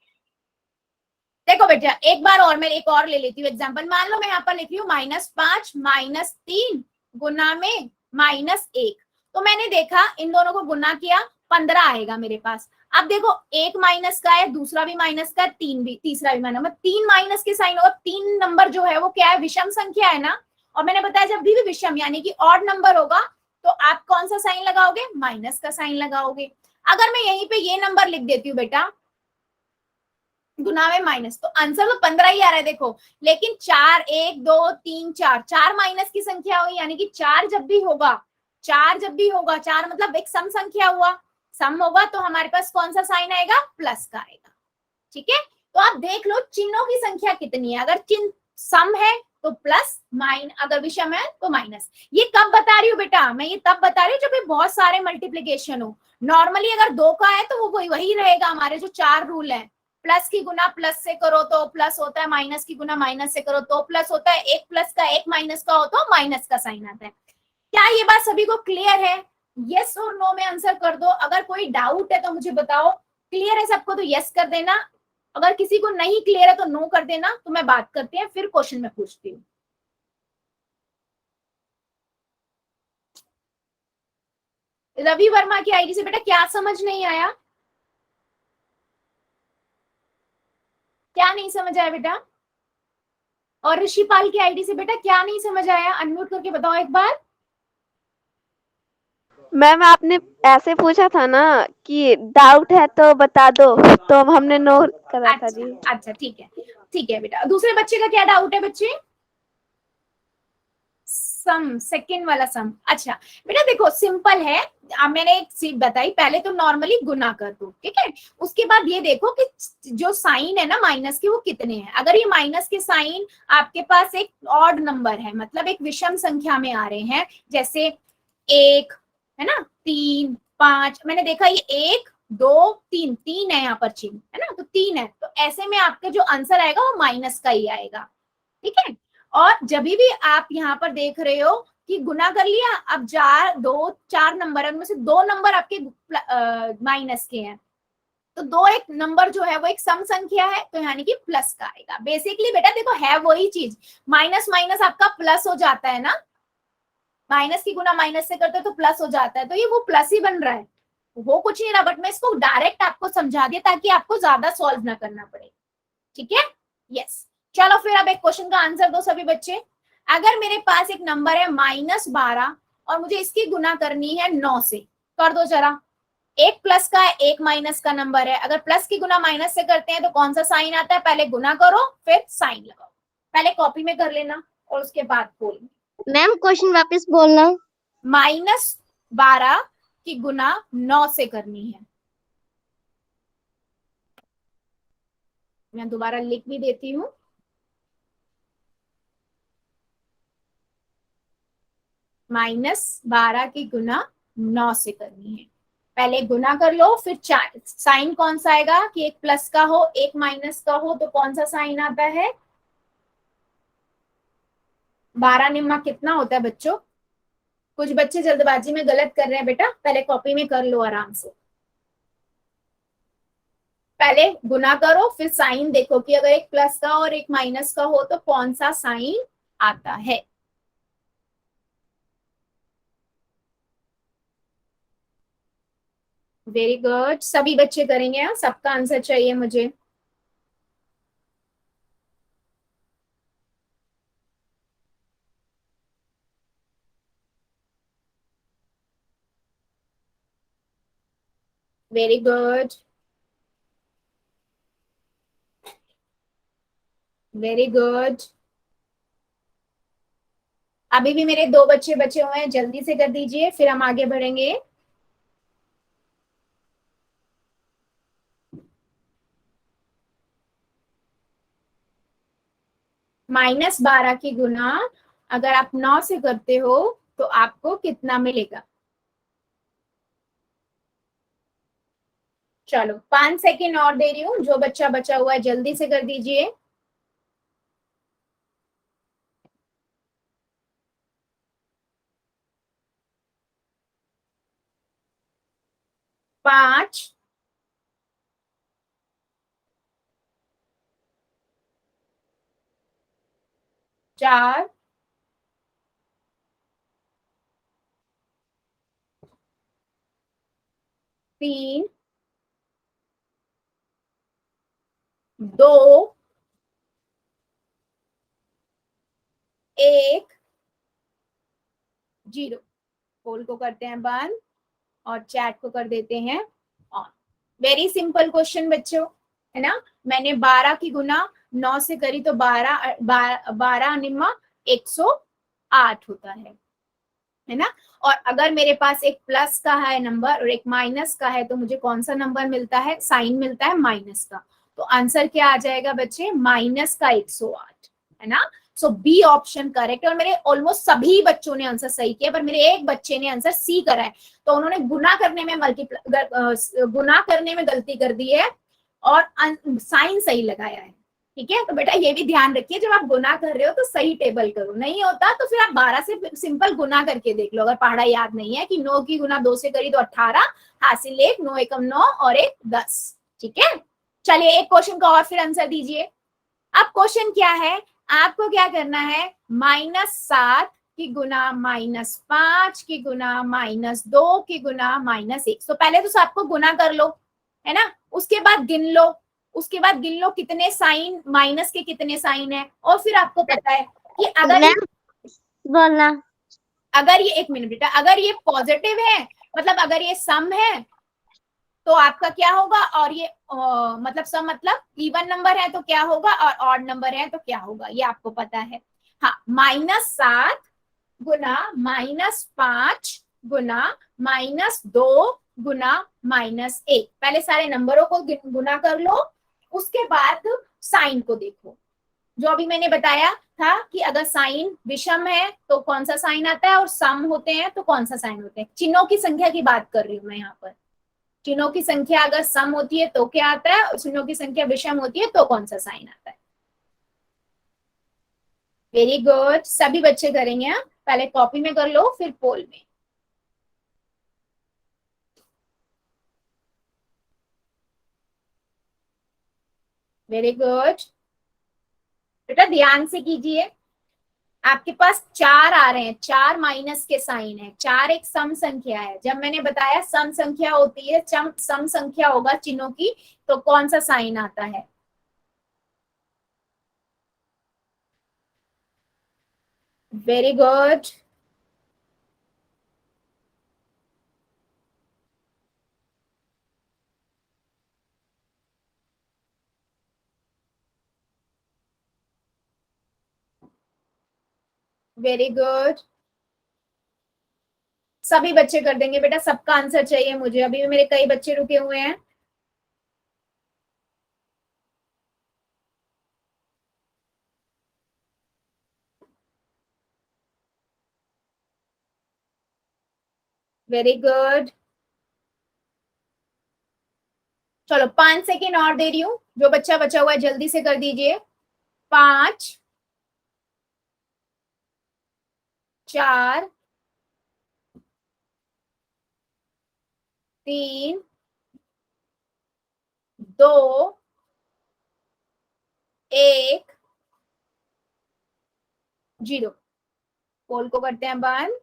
देखो बेटा एक बार और मैं एक और ले लेती हूँ एग्जांपल। मान लो मैं यहाँ पर लिख रही हूँ -5 -3 गुना में -1, तो मैंने देखा इन दोनों को गुना किया, 15 आएगा मेरे पास। अब देखो एक माइनस का है, दूसरा भी माइनस का, तीसरा भी माइनस, 3 माइनस के साइन होगा। 3 नंबर जो है वो क्या है? विषम संख्या है ना। और मैंने बताया जब भी विषम यानी कि ऑड नंबर होगा, तो आप कौन सा साइन लगाओगे? माइनस का साइन लगाओगे। अगर मैं यहीं पे ये नंबर लिख देती हूँ बेटा, गुना में माइनस, तो आंसर तो 15 ही आ रहा है देखो। लेकिन 4, 1 2 3 4, 4 माइनस की संख्या हुई, यानी कि 4 जब भी होगा, 4 मतलब एक सम संख्या हुआ, सम होगा तो हमारे पास कौन सा साइन आएगा, प्लस का आएगा। ठीक है, तो आप देख लो चिन्हों की संख्या कितनी है, अगर चिन्ह सम है तो प्लस, अगर विषम है तो माइनस। ये कब बता रही हूँ बेटा, मैं ये तब बता रही हूँ जब ये बहुत सारे मल्टीप्लीकेशन हो। नॉर्मली अगर 2 का है तो वो वही रहेगा, हमारे जो 4 रूल है, प्लस की गुना प्लस से करो तो प्लस होता है, माइनस की गुना माइनस से करो तो प्लस होता है, एक प्लस का एक माइनस का हो तो माइनस का साइन आता है। क्या ये बात सभी को क्लियर है? यस और नो में आंसर कर दो, अगर कोई डाउट है तो मुझे बताओ। क्लियर है सबको तो यस कर देना, अगर किसी को नहीं क्लियर है तो नो कर देना। तो मैं बात करते हैं, फिर क्वेश्चन में पूछती हूँ। रवि वर्मा की आईडी से बेटा क्या समझ नहीं आया, क्या नहीं समझ आया बेटा? और ऋषिपाल की आईडी से बेटा क्या नहीं समझ आया, अनम्यूट करके बताओ एक बार। मैम आपने ऐसे पूछा था ना कि डाउट है तो बता दो, तो हमने नो करा था जी। अच्छा ठीक है बेटा। दूसरे बच्चे का क्या डाउट है बच्चे? सम, सेकंड वाला सम। अच्छा बेटा देखो सिंपल है, मैंने एक चीज बताई, पहले तो नॉर्मली गुना कर दो, ठीक है। उसके बाद ये देखो कि जो साइन है ना माइनस के वो कितने हैं। अगर ये माइनस के साइन आपके पास एक ऑड नंबर है, मतलब एक विषम संख्या में आ रहे हैं, जैसे 1 है ना, 3 5, मैंने देखा ये 1 2 3, 3 है यहाँ पर चिन्ह, है ना, तो 3 है, तो ऐसे में आपका जो आंसर आएगा वो माइनस का ही आएगा। ठीक है, और जब भी आप यहाँ पर देख रहे हो कि गुना कर लिया, अब 4 नंबर है, उनमें से 2 नंबर आपके माइनस के हैं, तो 2 एक नंबर जो है वो एक सम संख्या है, तो यानी कि प्लस का आएगा। बेसिकली बेटा देखो है वही चीज, माइनस माइनस आपका प्लस हो जाता है ना, माइनस की गुना माइनस से करते तो प्लस हो जाता है, तो ये वो प्लस ही बन रहा है, वो कुछ नहीं रहा, बट मैं इसको डायरेक्ट आपको समझा दिया ताकि आपको ज्यादा सॉल्व ना करना पड़े। ठीक है, यस। चलो फिर अब एक क्वेश्चन का आंसर दो सभी बच्चे। अगर मेरे पास एक नंबर है -12 और मुझे इसकी गुना करनी है 9 से, कर दो जरा। एक प्लस का है, एक माइनस का नंबर है, अगर प्लस की गुना माइनस से करते हैं तो कौन सा साइन आता है, पहले गुना करो फिर साइन लगाओ, पहले कॉपी में कर लेना और उसके बाद बोलना। मैम क्वेश्चन वापस बोलना। -12 की गुना 9 से करनी है, मैं दोबारा लिख भी देती हूँ। -12 की गुना 9 से करनी है, पहले गुना कर लो फिर साइन कौन सा आएगा कि एक प्लस का हो एक माइनस का हो, तो कौन सा साइन आता है, 12 निम्मा कितना होता है बच्चों? कुछ बच्चे जल्दबाजी में गलत कर रहे हैं बेटा, पहले कॉपी में कर लो आराम से, पहले गुना करो फिर साइन देखो कि अगर एक प्लस का और एक माइनस का हो तो कौन सा साइन आता है। वेरी गुड, सभी बच्चे करेंगे, हाँ सबका आंसर चाहिए मुझे। Very good, very good. अभी भी मेरे 2 बच्चे बचे हुए हैं, जल्दी से कर दीजिए फिर हम आगे बढ़ेंगे। -12 की गुना अगर आप 9 से करते हो तो आपको कितना मिलेगा? चलो 5 सेकेंड और दे रही हूँ, जो बच्चा बचा हुआ है जल्दी से कर दीजिए। 5 4 3 2 1 0। पोल को करते हैं बंद और चैट को कर देते हैं ऑन। वेरी सिंपल क्वेश्चन बच्चों, है ना। मैंने 12 की गुना 9 से करी तो 12 निम्मा 108 होता है ना। और अगर मेरे पास एक प्लस का है नंबर और एक माइनस का है तो मुझे कौन सा नंबर मिलता है, साइन मिलता है माइनस का। तो आंसर क्या आ जाएगा बच्चे, माइनस का 108, है ना। सो बी ऑप्शन करेक्ट। और मेरे ऑलमोस्ट सभी बच्चों ने आंसर सही किया, पर मेरे एक बच्चे ने आंसर सी करा है। तो उन्होंने गुना करने में गुना करने में गलती कर दी है और साइन सही लगाया है। ठीक है, तो बेटा ये भी ध्यान रखिए, जब आप गुना कर रहे हो तो सही टेबल करो, नहीं होता तो फिर आप 12 से सिंपल गुना करके देख लो। अगर पहाड़ा याद नहीं है कि 9 की गुना 2 से करी तो 18, हासिल 1, 9 एकम 9 और 1 10। ठीक है, चलिए एक क्वेश्चन का और फिर आंसर दीजिए। अब क्वेश्चन क्या है, आपको क्या करना है, -7 की गुना -5 की गुना -2 की गुना -1। तो पहले तो सबको गुना कर लो, है ना, उसके बाद गिन लो, उसके बाद गिन लो कितने साइन, माइनस के कितने साइन है। और फिर आपको पता है कि बोलना अगर ये, एक मिनट बेटा, अगर ये पॉजिटिव है मतलब अगर ये सम है तो आपका क्या होगा, और ये मतलब सम मतलब इवन नंबर है तो क्या होगा, और ऑड नंबर है तो क्या होगा, ये आपको पता है। हाँ, -7 गुना -5 गुना -2 गुना -1। पहले सारे नंबरों को गुना कर लो, उसके बाद साइन को देखो। जो अभी मैंने बताया था कि अगर साइन विषम है तो कौन सा साइन आता है, और सम होते हैं तो कौन सा साइन होते हैं। चिन्हों की संख्या की बात कर रही हूँ मैं यहाँ पर। चिन्हों की संख्या अगर सम होती है तो क्या आता है, और चिन्हों की संख्या विषम होती है तो कौन सा साइन आता है। वेरी गुड, सभी बच्चे करेंगे। हाँ, पहले कॉपी में कर लो फिर पोल में। वेरी गुड बेटा, ध्यान से कीजिए। आपके पास 4 आ रहे हैं, 4 माइनस के साइन है, 4 एक सम संख्या है। जब मैंने बताया सम संख्या होती है, सम संख्या होगा चिन्हों की तो कौन सा साइन आता है। वेरी गुड, वेरी गुड, सभी बच्चे कर देंगे बेटा, सबका आंसर चाहिए मुझे, अभी भी मेरे कई बच्चे रुके हुए हैं। वेरी गुड, चलो 5 सेकेंड और दे रही हूँ, जो बच्चा बचा हुआ है जल्दी से कर दीजिए। 5 4 3 2 1 0। पोल को करते हैं बंद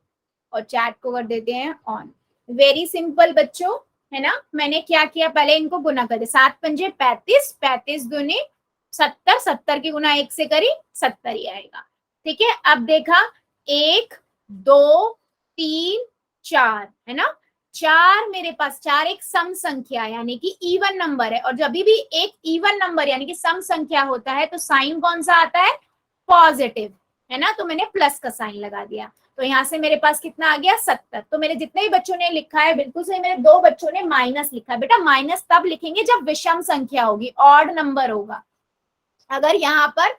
और चैट को कर देते हैं ऑन। वेरी सिंपल बच्चों, है ना। मैंने क्या किया, पहले इनको गुना कर दिया, 7 पंजे 35, 35 दूनी 70, 70 की गुना 1 से करी 70 ही आएगा। ठीक है, अब देखा 1 2 3 4, है ना। 4 मेरे पास, 4 एक सम संख्या यानी कि इवन नंबर है, और जब भी एक इवन नंबर यानी कि सम संख्या होता है तो साइन कौन सा आता है, पॉजिटिव, है ना। तो मैंने प्लस का साइन लगा दिया, तो यहाँ से मेरे पास कितना आ गया 70। तो मेरे जितने भी बच्चों ने लिखा है बिल्कुल सही, मेरे 2 बच्चों ने माइनस लिखा है। बेटा माइनस तब लिखेंगे जब विषम संख्या होगी, ऑड नंबर होगा। अगर यहाँ पर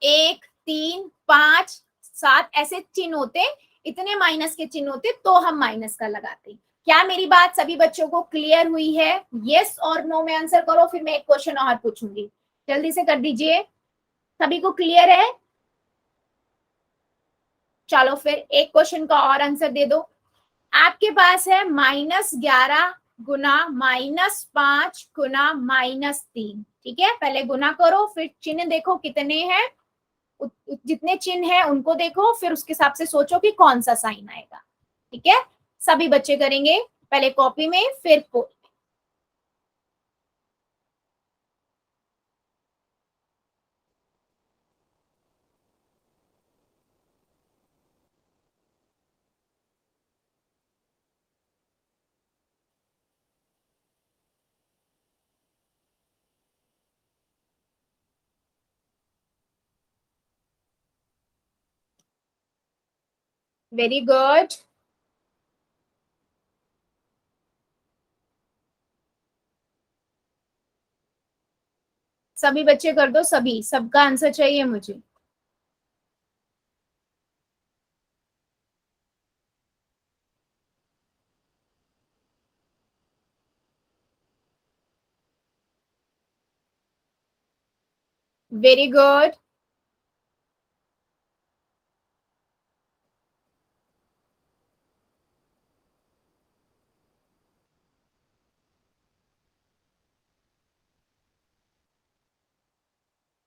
1 3 5 7 ऐसे चिन्ह होते, इतने माइनस के चिन्ह होते तो हम माइनस का लगाते। क्या मेरी बात सभी बच्चों को क्लियर हुई है, यस और नो में आंसर करो, फिर मैं एक क्वेश्चन और पूछूंगी, जल्दी से कर दीजिए। सभी को क्लियर है, चलो फिर एक क्वेश्चन का और आंसर दे दो। आपके पास है -11 गुना -5 गुना -3। ठीक है, पहले गुना करो फिर चिन्ह देखो कितने हैं, जितने चिन्ह हैं उनको देखो, फिर उसके हिसाब से सोचो कि कौन सा साइन आएगा। ठीक है, सभी बच्चे करेंगे, पहले कॉपी में फिर पोल। Very good. सभी बच्चे कर दो, सभी, सबका आंसर चाहिए मुझे। Very good.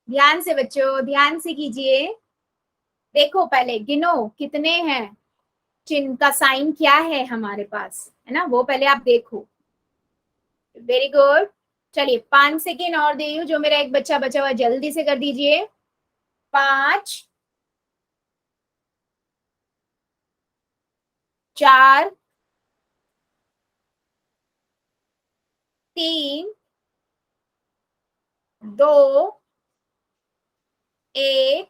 ध्यान से बच्चों, ध्यान से कीजिए। देखो पहले गिनो कितने हैं, चिन्ह का साइन क्या है हमारे पास, है ना, वो पहले आप देखो। Very good. चलिए 5 सेकेंड और दे रही हूँ, जो मेरा एक बच्चा बचा हुआ जल्दी से कर दीजिए। 5, 4, 3, 2, 1,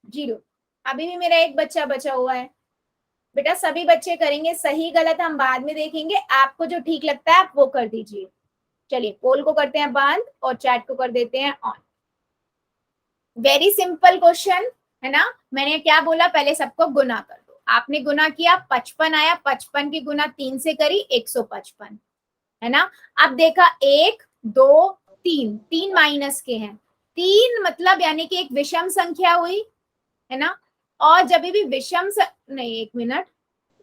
0। अभी भी मेरा एक बच्चा बचा हुआ है। बेटा सभी बच्चे करेंगे, सही गलत हम बाद में देखेंगे, आपको जो ठीक लगता है आप वो कर दीजिए। चलिए पोल को करते हैं बंद और चैट को कर देते हैं ऑन। वेरी सिंपल क्वेश्चन है ना। मैंने क्या बोला, पहले सबको गुना कर दो। आपने गुना किया, 55 आया, 55 की गुना 3 से करी 155, है ना। अब देखा 1, 2, 3, 3 माइनस के हैं, 3 मतलब यानी कि एक विषम संख्या हुई, है ना। और जब भी विषम नहीं, 1 मिनट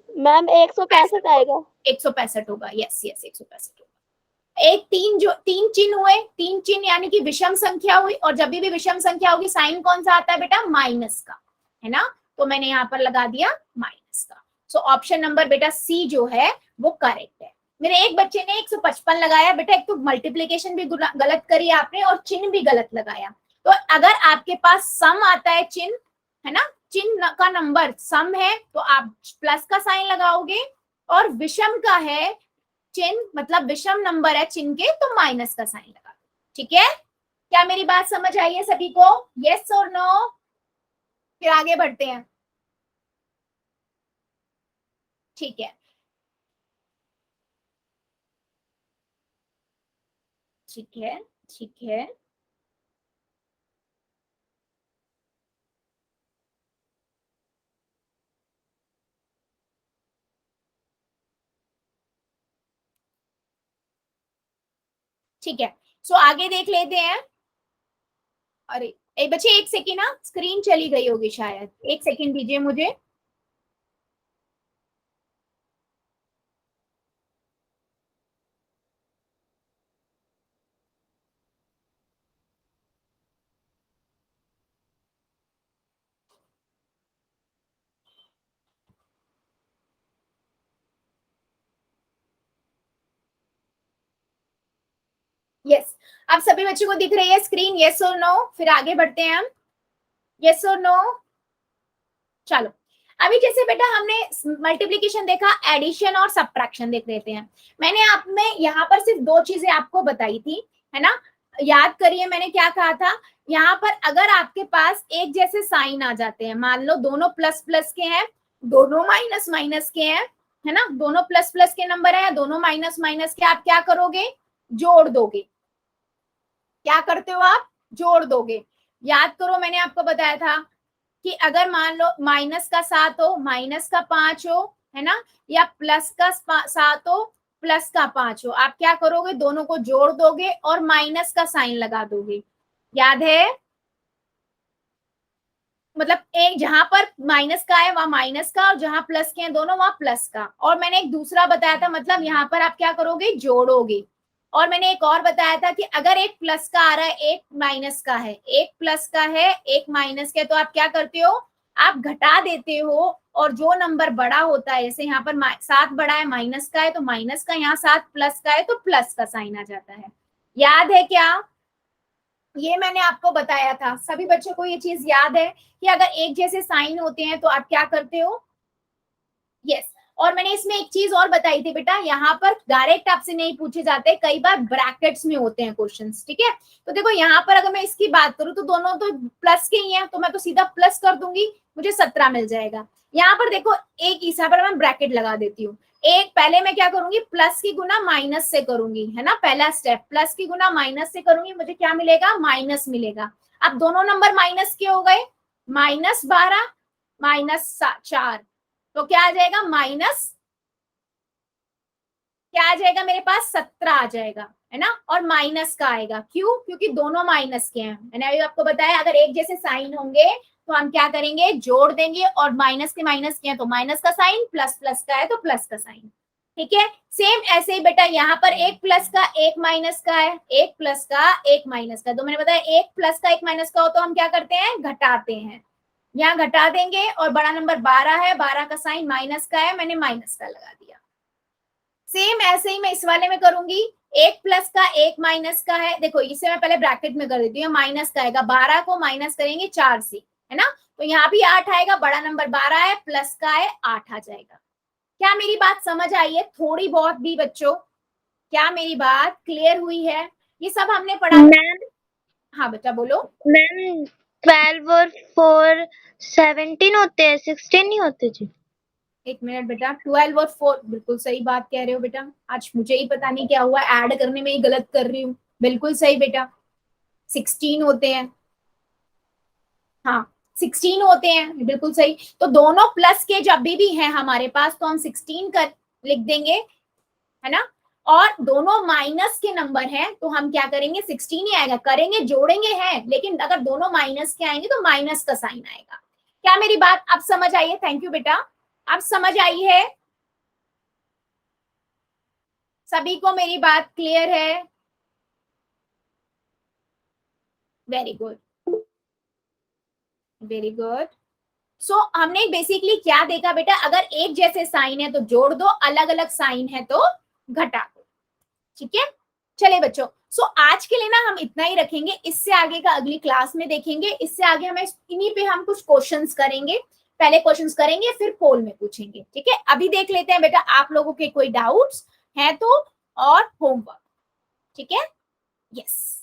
मैम 165 आएगा। 165 होगा, यस यस 165 होगा। एक तीन चिन्ह हुए, 3 चिन्ह यानी कि विषम संख्या हुई, और जब भी विषम संख्या होगी साइन कौन सा आता है बेटा, माइनस का, है ना। तो मैंने यहाँ पर लगा दिया माइनस का। सो ऑप्शन नंबर बेटा सी जो है वो करेक्ट है। मेरे एक बच्चे ने 155 लगाया बेटा, एक तो मल्टीप्लीकेशन भी गलत करी आपने और चिन्ह भी गलत लगाया। तो अगर आपके पास सम आता है चिन्ह, है ना, चिन्ह का नंबर सम है तो आप प्लस का साइन लगाओगे, और विषम का है चिन्ह मतलब विषम नंबर है चिन्ह के, तो माइनस का साइन लगा दो। ठीक है, क्या मेरी बात समझ आई है सभी को, यस और नो। फिर आगे बढ़ते हैं। ठीक है, ठीक है, ठीक है। ठीक है, सो आगे देख लेते हैं। अरे एक बच्चे, 1 सेकेंड ना, स्क्रीन चली गई होगी शायद, 1 सेकेंड दीजिए मुझे। यस, अब सभी बच्चों को दिख रही है स्क्रीन, यस और नो। फिर आगे बढ़ते हैं हम, यस और नो। चलो अभी जैसे बेटा हमने मल्टीप्लीकेशन देखा, एडिशन और सब्ट्रैक्शन देख लेते हैं। मैंने आप में यहाँ पर सिर्फ 2 चीजें आपको बताई थी, है ना। याद करिए मैंने क्या कहा था, यहाँ पर अगर आपके पास एक जैसे साइन आ जाते हैं, मान लो दोनों प्लस प्लस के हैं, दोनों माइनस माइनस के हैं, है ना, दोनों प्लस प्लस के नंबर है, दोनों माइनस माइनस के, आप क्या करोगे, जोड़ दोगे। क्या करते हो आप, जोड़ दोगे। याद करो मैंने आपको बताया था कि अगर मान लो माइनस का 7 हो, माइनस का 5 हो, है ना, या प्लस का 7 हो, प्लस का 5 हो, आप क्या करोगे, दोनों को जोड़ दोगे और माइनस का साइन लगा दोगे। याद है, मतलब एक जहां पर माइनस का है वहां माइनस का, और जहां प्लस के हैं दोनों वहां प्लस का। और मैंने एक दूसरा बताया था, मतलब यहाँ पर आप क्या करोगे, जोड़ोगे। और मैंने एक और बताया था कि अगर एक प्लस का आ रहा है, एक माइनस का है, एक प्लस का है, एक माइनस का है, तो आप क्या करते हो, आप घटा देते हो, और जो नंबर बड़ा होता है, जैसे यहाँ पर 7 बड़ा है, माइनस का है तो माइनस का, यहाँ 7 प्लस का है तो प्लस का साइन आ जाता है। याद है क्या, ये मैंने आपको बताया था। सभी बच्चों को ये चीज याद है कि अगर एक जैसे साइन होते हैं तो आप क्या करते हो, यस। और मैंने इसमें एक चीज और बताई थी बेटा, यहाँ पर डायरेक्ट आपसे नहीं पूछे जाते, कई बार ब्रैकेट्स में होते हैं क्वेश्चंस, ठीक है। तो देखो यहाँ पर अगर मैं इसकी बात करूँ तो दोनों तो प्लस के ही हैं, तो मैं तो सीधा प्लस कर दूंगी, मुझे 17 मिल जाएगा। यहाँ पर देखो एक इस पर मैं ब्रैकेट लगा देती हूँ, एक पहले मैं क्या करूंगी, प्लस की गुना माइनस से करूंगी, है ना, पहला स्टेप प्लस की गुना माइनस से करूंगी, मुझे क्या मिलेगा, माइनस मिलेगा। अब दोनों नंबर माइनस के हो गए, -12 -4, तो क्या आ जाएगा, माइनस क्या आ जाएगा मेरे पास, 17 आ जाएगा, है ना। और माइनस का आएगा, क्यों, क्योंकि दोनों माइनस के हैं। मैंने अभी आपको बताया अगर एक जैसे साइन होंगे तो हम क्या करेंगे, जोड़ देंगे, और माइनस के माइनस के हैं तो माइनस का साइन, प्लस प्लस का है तो प्लस का साइन, ठीक है। सेम ऐसे ही बेटा यहाँ पर एक प्लस का एक माइनस का है, एक प्लस का एक माइनस का, तो मैंने बताया एक प्लस का एक माइनस का हो तो हम क्या करते हैं, घटाते हैं, यहाँ घटा देंगे। और बड़ा नंबर 12 है, 12 का साइन माइनस का है, मैंने माइनस का लगा दिया। सेम ऐसे ही मैं इस वाले में करूंगी, एक प्लस का एक माइनस का है, देखो इसे मैं पहले ब्रैकेट में कर देती हूँ, माइनस का आएगा, 12 को माइनस करेंगे 4 से, है ना, तो यहाँ भी 8 आएगा, बड़ा नंबर 12 है, प्लस का है 8 आ जाएगा। क्या मेरी बात समझ आई है थोड़ी बहुत भी बच्चों, क्या मेरी बात क्लियर हुई है, ये सब हमने पढ़ा। मैम हाँ बेटा बोलो। मैम 12 और 4 17 होते हैं, 16 नहीं होते जी। एक मिनट बेटा, 12 और 4 बिल्कुल सही बात कह रहे हो बेटा, आज मुझे ही पता नहीं क्या हुआ, ऐड करने में ही गलत कर रही हूँ, बिल्कुल सही बेटा, 16 होते हैं, हाँ 16 होते हैं, बिल्कुल सही। तो दोनों प्लस के जब भी है हमारे पास तो हम 16 कर लिख देंगे, है ना। और दोनों माइनस के नंबर हैं तो हम क्या करेंगे, 16 ही आएगा, करेंगे जोड़ेंगे हैं, लेकिन अगर दोनों माइनस के आएंगे तो माइनस का साइन आएगा। क्या मेरी बात अब समझ आई है, थैंक यू बेटा, अब समझ आई है सभी को, मेरी बात क्लियर है, वेरी गुड वेरी गुड। सो हमने बेसिकली क्या देखा बेटा, अगर एक जैसे साइन है तो जोड़ दो, अलग अलग साइन है तो घटा दो, ठीक है। चले बच्चों, सो आज के लिए ना हम इतना ही रखेंगे, इससे आगे का अगली क्लास में देखेंगे, इससे आगे हमें इन्हीं पे हम कुछ क्वेश्चंस करेंगे, पहले क्वेश्चंस करेंगे फिर पोल में पूछेंगे, ठीक है। अभी देख लेते हैं बेटा आप लोगों के कोई डाउट्स हैं तो, और होमवर्क, ठीक है, यस।